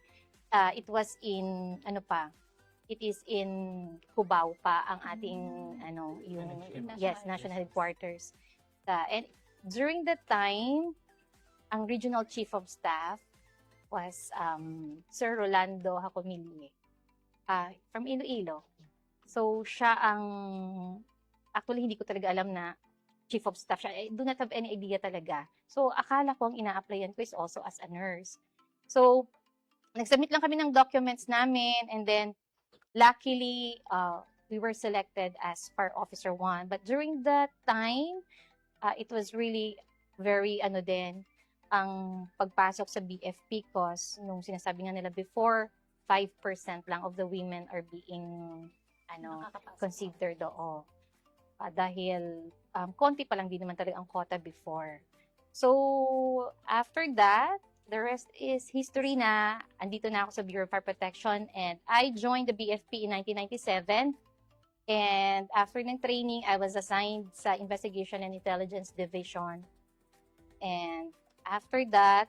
It was in it is in Cubao pa ang ating national headquarters. And during that time, ang regional chief of staff was Sir Rolando Jacomille from Iloilo. So siya ang actually hindi ko talaga alam na chief of staff siya. I do not have any idea talaga. So akala ko ang ina-applyan ko is also as a nurse. So nag-submit lang kami ng documents namin, and then luckily we were selected as Fire Officer 1. But during that time, it was really very ang pagpasok sa BFP cause nung sinasabi nga nila before, 5% lang of the women are being considered dahil konti pa lang din naman talaga ang quota before. So after that, the rest is history na. Andito na ako sa Bureau of Fire Protection, and I joined the BFP in 1997. And after ng training, I was assigned sa Investigation and Intelligence Division. And after that,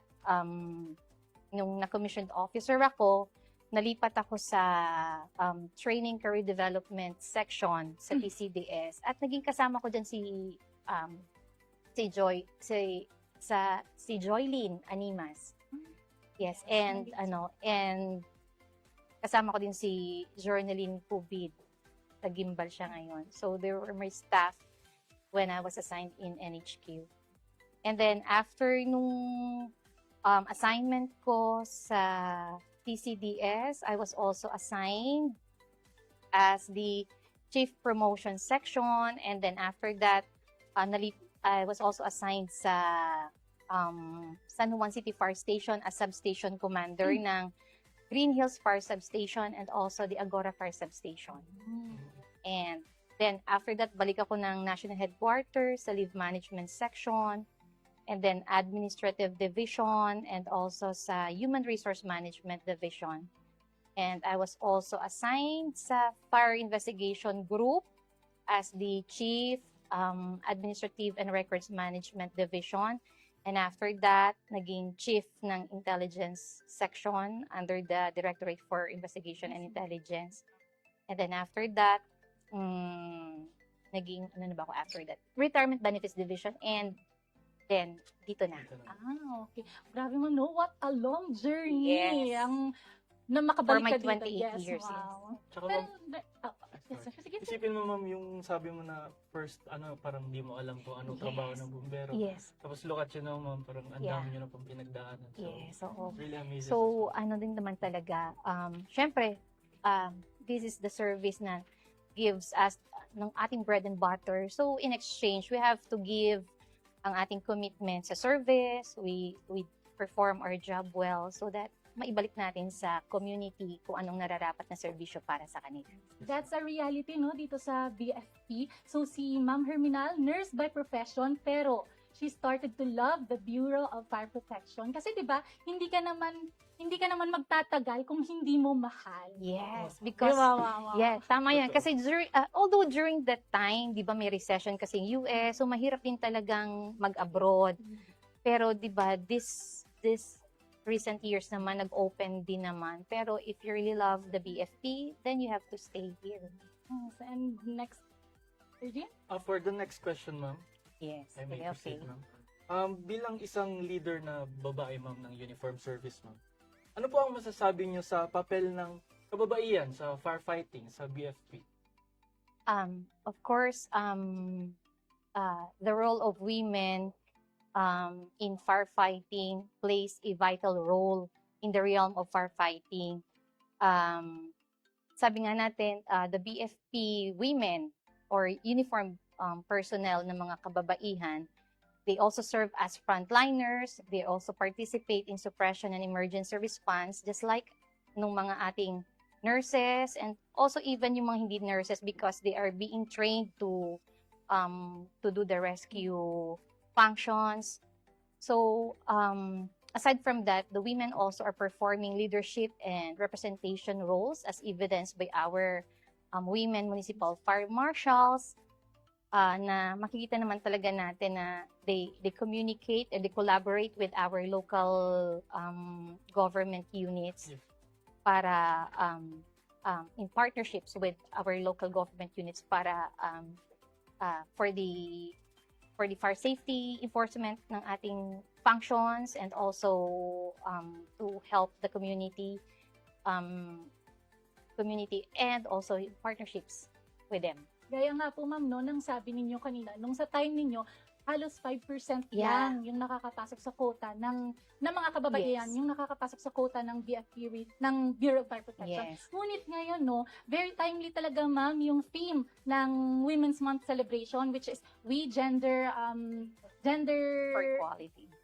nung na-commissioned officer ako, nalipat ako sa Training Career Development Section sa TCDS. At naging kasama ko dyan si Joylyn Animas. Yes, and kasama ko din si Journaline Cubid. Tagimbal siya ngayon. So they were my staff when I was assigned in NHQ. And then after nung assignment ko sa TCDS, I was also assigned as the Chief Promotion Section, and then after that, I was also assigned sa San Juan City Fire Station as Substation Commander ng Green Hills Fire Substation and also the Agora Fire Substation. And then after that, balik ako ng National Headquarters sa Leave Management Section, and then Administrative Division, and also sa Human Resource Management Division. And I was also assigned sa Fire Investigation Group as the Chief Administrative and Records Management Division. And after that, naging Chief ng Intelligence Section under the Directorate for Investigation and Intelligence. And then after that, naging, ano na ba ako after that? Retirement Benefits Division, and then dito na. Okay. Grabe ma'am, no? What a long journey. Yes. Na For my makabalik ka 28 dito. years, Wow. Tsaka Pero, ma'am, sige. isipin mo ma'am yung sabi mo na first, parang di mo alam kung anong trabaho ng bumbero. Yes. Tapos look at you now ma'am, parang ang Yeah. dami nyo na pong pinagdaanan. So, Yes, oo. it's really amazing. So, ano din naman talaga, syempre, this is the service na gives us ng ating bread and butter. So, in exchange, we have to give ang ating commitment sa service. We perform our job well so that maibalik natin sa community kung anong nararapat na serbisyo para sa kanila. That's a reality, no, dito sa BFP. So, si Ma'am Herminal, nurse by profession, pero she started to love the Bureau of Fire Protection. Kasi, di ba, hindi ka naman magtatagal kung hindi mo mahal. Yes, because, Wow. yeah, tama yan. Kasi although during that time, di ba, may recession kasi yung US, so mahirap din talagang mag-abroad. Pero, di ba, this recent years naman, nag-open din naman. Pero if you really love the BFP, then you have to stay here. And next, Regine? For the next question, ma'am. Yes, I may okay. proceed, ma'am. Bilang isang leader na babae, ma'am, ng uniform service, ma'am, ano po ang masasabi niyo sa papel ng kababaihan sa firefighting, sa BFP? Of course, the role of women in firefighting plays a vital role in the realm of firefighting. Sabi nga natin, the BFP women or uniformed personnel ng mga kababaihan, they also serve as frontliners. They also participate in suppression and emergency response, just like nung mga ating nurses and also even yung mga hindi nurses because they are being trained to do the rescue functions. So, aside from that, the women also are performing leadership and representation roles as evidenced by our women municipal fire marshals, na makikita naman talaga natin na they communicate and they collaborate with our local government units para in partnerships with our local government units para for the fire safety enforcement ng ating functions and also to help the community and also partnerships with them. Gaya nga po ma'am, no, nang sabi ninyo kanina, nung sa time ninyo, halos 5% lang yung nakakapasok sa quota ng mga kababaihan, yung nakakapasok sa quota ng BFP, ng Bureau of Fire Protection. Yes. Ngunit ngayon, no, very timely talaga ma'am yung theme ng Women's Month celebration, which is gender For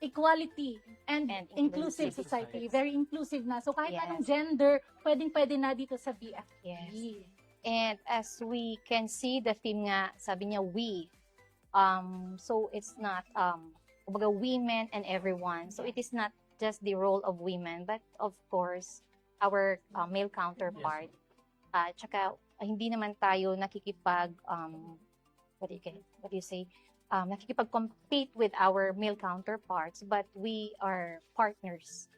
equality and inclusive society. Very inclusive na. So kahit anong gender, pwedeng-pwede na dito sa BFP. Yes. And as we can see, the theme nga, sabi niya, we. So it's not, kumbaga, women and everyone. So it is not just the role of women, but of course, our male counterpart. Tsaka, hindi naman tayo nakikipag, what do you say, nakikipag-compete with our male counterparts, but we are partners.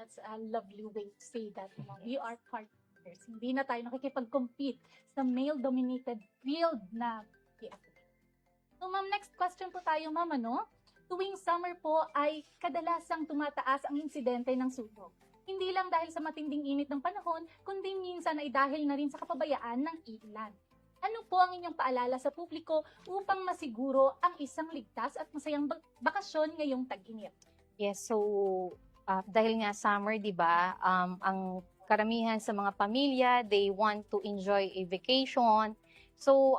That's a lovely way to say that. We are partners. Hindi na tayo nakikipag-compete sa male-dominated field na BFP. So, ma'am, next question po tayo, ma'am, ano? Tuwing summer po ay kadalasang tumataas ang insidente ng sunog. Hindi lang dahil sa matinding init ng panahon, kundi minsan ay dahil na rin sa kapabayaan ng ilan. Ano po ang inyong paalala sa publiko upang masiguro ang isang ligtas at masayang bakasyon ngayong tag-init? Yes, so dahil nga summer, di ba, ang karamihan sa mga pamilya, they want to enjoy a vacation. So,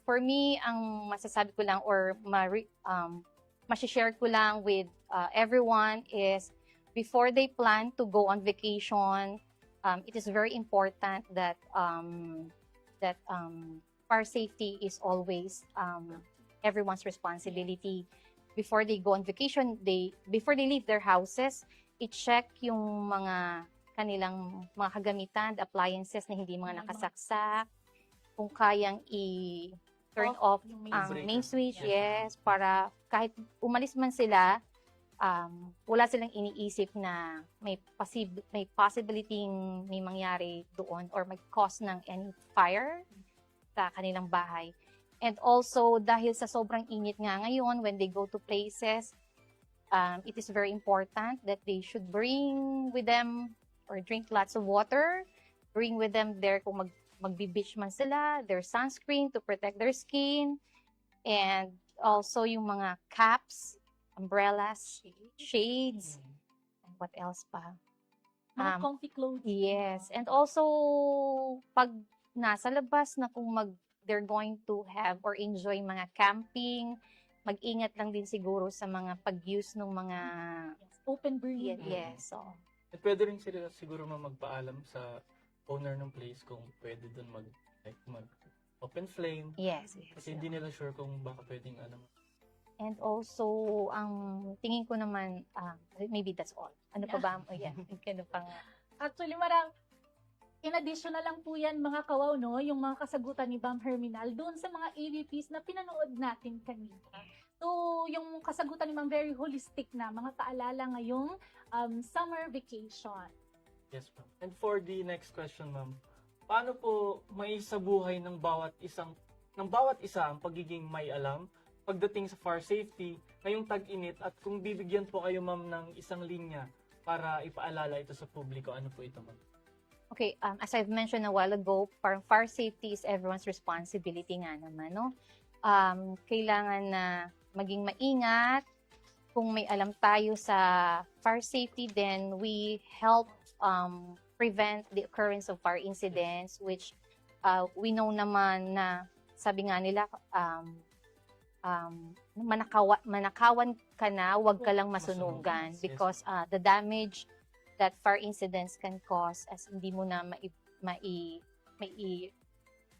for me, ang masasabi ko lang or masishare ko lang with everyone is before they plan to go on vacation, it is very important that fire safety is always everyone's responsibility. Before they go on vacation, before they leave their houses, i-check yung mga kanilang mga kagamitan, the appliances na hindi mga nakasaksak, kung kayang turn off yung ang breaker. main switch, yes, para kahit umalis man sila, wala silang iniisip na may possibility may mangyari doon or mag-cause ng any fire sa kanilang bahay. And also, dahil sa sobrang init nga ngayon, when they go to places, it is very important that they should bring with them or drink lots of water, bring with them kung magbi-beach man sila, their sunscreen to protect their skin, and also yung mga caps, umbrellas, shades, and what else pa? Mga comfy clothes. Yes, and also pag nasa labas na kung they're going to have or enjoy mga camping, mag-ingat lang din siguro sa mga pag-use ng mga open burner. Yes, so At pwede rin sila siguro magpaalam sa owner ng place kung pwede doon mag open flame. Yes. Kasi hindi nila sure kung baka pwedeng And also, ang tingin ko naman, maybe that's all. Ano pa ba? Oh, yeah. Ano pang... Actually, in addition na lang po yan, mga kawaw, no? Yung mga kasagutan ni Ma'am Herminal doon sa mga AVPs na pinanood natin kanina. So, yung kasagutan ni Ma'am very holistic na, mga paalala ngayong summer vacation. Yes, ma'am. And for the next question, ma'am, paano po maisabuhay ng bawat isa ang pagiging may alam pagdating sa fire safety ngayong tag-init, at kung bibigyan po kayo, ma'am, ng isang linya para ipaalala ito sa publiko, ano po ito, ma'am? Okay, as I've mentioned a while ago, parang fire safety is everyone's responsibility nga naman, no? Kailangan na maging maingat. Kung may alam tayo sa fire safety, then we help prevent the occurrence of fire incidents, which we know naman na sabi nga nila, manakawan ka na, wag ka lang masunugan, because the damage that fire incidents can cause as hindi mo na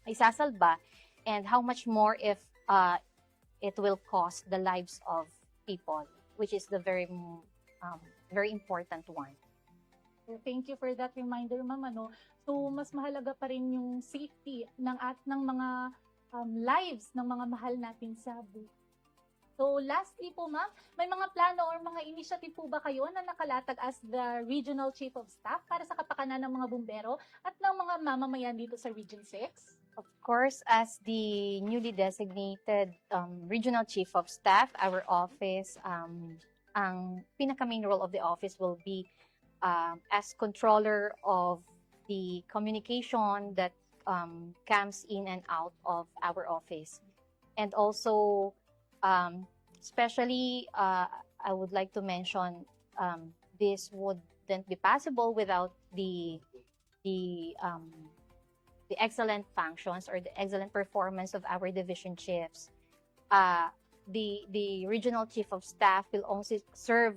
maisasalba, and how much more if it will cost the lives of people, which is the very important one. So, thank you for that reminder, Ma'am. So, mas mahalaga pa rin yung safety ng mga lives ng mga mahal natin sa buhay. So, lastly po, Ma'am, may mga plano or mga initiative po ba kayo na nakalatag as the Regional Chief of Staff para sa kapakanan ng mga bumbero at ng mga mamamayan dito sa Region 6? Of course, as the newly designated Regional Chief of Staff, our office, ang pinaka-main role of the office will be as controller of the communication that comes in and out of our office. And also, especially, I would like to mention, this wouldn't be possible without the excellent functions or the excellent performance of our division chiefs. The regional chief of staff will also serve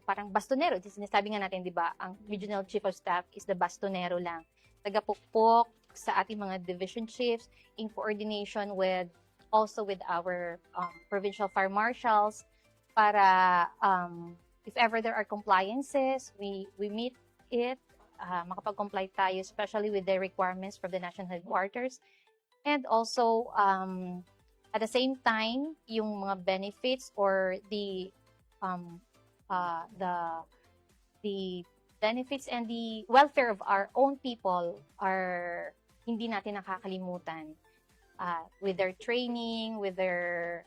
parang bastonero. Sinasabi nga natin, di ba, ang regional chief of staff is the bastonero lang. Tagapukpok sa ating mga division chiefs in coordination with our provincial fire marshals para if ever there are compliances, we meet it, makapag-comply tayo, especially with the requirements from the national headquarters. And also, at the same time, yung mga benefits or the benefits and the welfare of our own people are hindi natin nakakalimutan. With their training, with their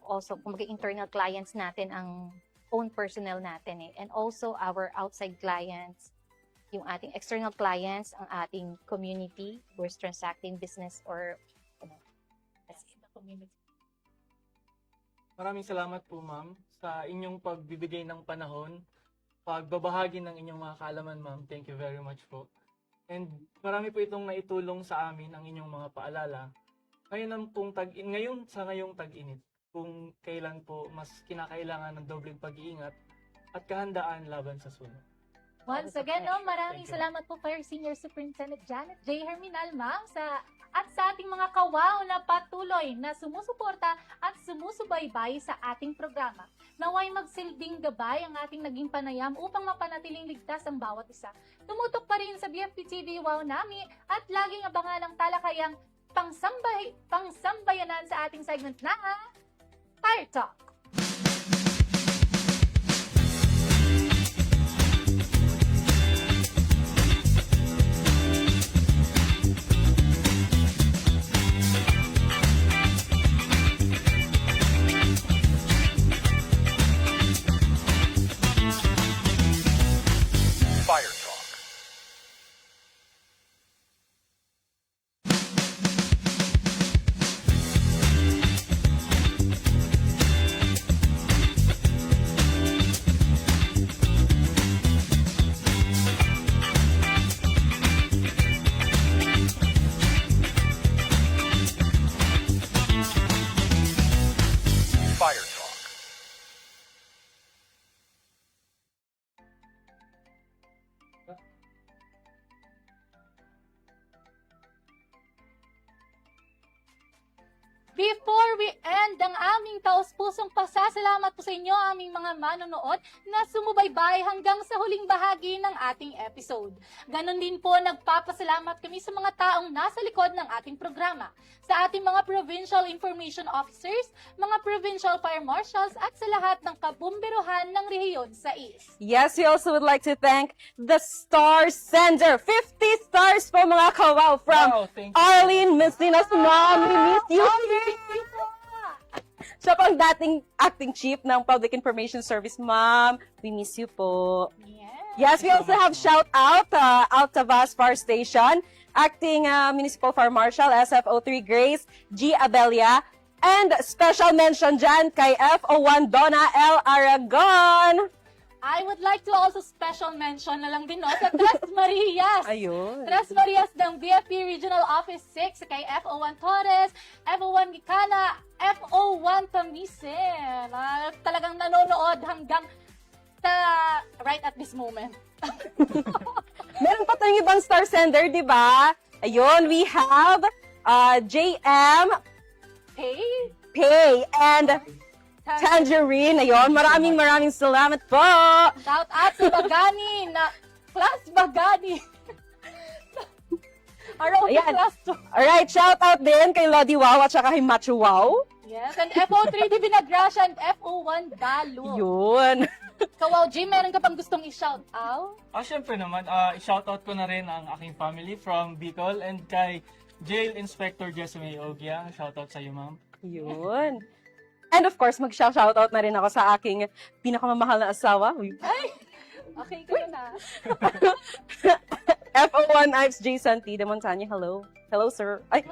also kung internal clients natin ang own personnel natin and also our outside clients, yung ating external clients, ang ating community who's transacting business or the community. Maraming salamat po, ma'am, sa inyong pagbibigay ng panahon, pagbabahagi ng inyong mga kaalaman, ma'am. Thank you very much po. And marami po itong naitulong sa amin ang inyong mga paalala. Ngayong tag-init, kung kailan po mas kinakailangan ng dobleng pag-iingat at kahandaan laban sa sunog. Once again, no, maraming salamat po kay Senior Superintendent Janet J. Herminal, ma'am, at sa ating mga kawaw na patuloy na sumusuporta at sumusubaybay sa ating programa. Naway magsilbing gabay ang ating naging panayam upang mapanatiling ligtas ang bawat isa. Tumutok pa rin sa BFP TV Wow Nami at laging abangan ang talakayang pangsambayanan sa ating segment na Fire Talk. Fire Talk. Fire Talk. Before we end ang aming taos-pusong pasasalamat po sa inyo, aming mga manonood na sumubaybay hanggang sa huling bahagi ng ating episode. Ganon din po, nagpapasalamat kami sa mga taong nasa likod ng ating programa. Sa ating mga Provincial Information Officers, mga Provincial Fire Marshals at sa lahat ng kabumberohan ng rehiyon sa East. Yes, we also would like to thank the Star Sender. 50 stars po mga kawaw from Arlene Messinas. Mom, we miss you. Siya po ang dating acting chief ng Public Information Service. Ma'am, we miss you po. Yes, we also have shout out Altavas Fire Station, acting Municipal Fire Marshal, SFO3 Grace G. Abelia, and special mention dyan kay FO1 Donna L. Aragon. I would like to also special mention na lang din no, sa Tres Marias. Ayun. Tres Marias ng BFP Regional Office 6 kay FO1 Torres, FO1 Gicana, FO1 Tamisen. Talagang nanonood hanggang sa right at this moment. Meron pa tayong ibang star sender, di ba? Ayun, we have JM Pay and Tangerine. Ayun, maraming salamat po. Shout out sa Bagani na Class Bagani. Ayan. Alright, shout out din kay Lodi Wow at saka kay Macho Wow. Yes, and FO3 di Binagrasya and FO1 Dalo. Yun. Kawaw G, meron ka bang gustong i-shout out? Syempre naman, i-shoutout ko na rin ang aking family from Bicol and kay Jail Inspector Jessime Ogia. Shoutout sa iyo, ma'am. Yun. And of course, mag-shoutout na rin ako sa aking pinakamamahal na asawa. Ay! Okay ka na. FO1 Ives J. Santi de Montaña. Hello. Hello, sir. Ay.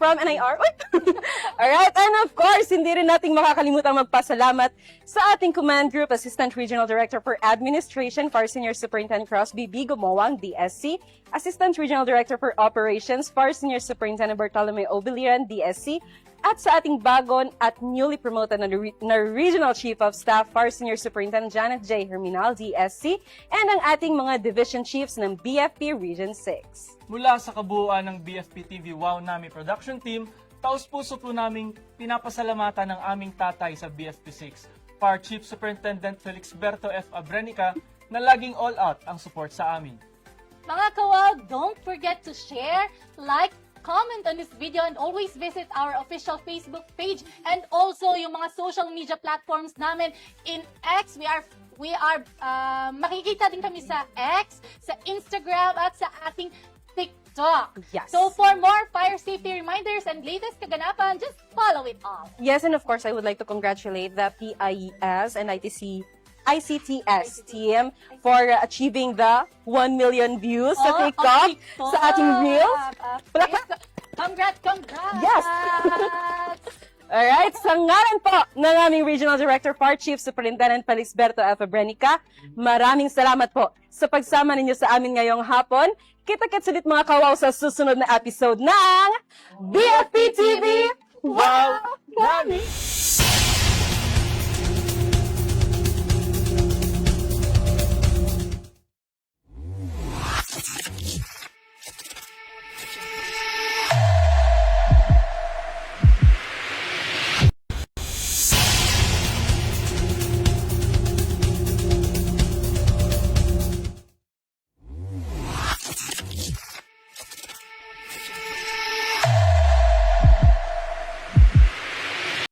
From NIR. Alright, and of course, hindi rin nating makakalimutan magpasalamat sa ating Command Group Assistant Regional Director for Administration, Fire Senior Superintendent Crosby B. Gumawang, DSC, Assistant Regional Director for Operations, Fire Senior Superintendent Bartolome Obiliran, DSC, at sa ating bagon at newly promoted na Regional Chief of Staff, Fire Senior Superintendent Janet J. Herminal, DSC, and ang ating mga Division Chiefs ng BFP Region 6. Mula sa kabuuan ng BFP TV Wow Nami Production Team, taos-puso po naming pinapasalamatan ng aming tatay sa BFP 6, Fire Chief Superintendent Felix Berto F. Abrenica, na laging all out ang support sa amin. Mga kawaw, don't forget to share, like, comment on this video and always visit our official Facebook page and also yung mga social media platforms namin in X. We are makikita din kami sa X, sa Instagram at sa ating TikTok. Yes. So for more fire safety reminders and latest kaganapan, just follow it all. Yes, and of course, I would like to congratulate the PIES and ICTS team for achieving the 1 million views sa TikTok, sa ating Reels. Congrats! Yes! Alright, sa ngalan po ng aming Regional Director, Fire Chief Superintendent Felisberto F. Abrenica, maraming salamat po sa pagsama ninyo sa amin ngayong hapon. Kita-kits ulit mga kawaw sa susunod na episode ng BFP TV Wow Nami!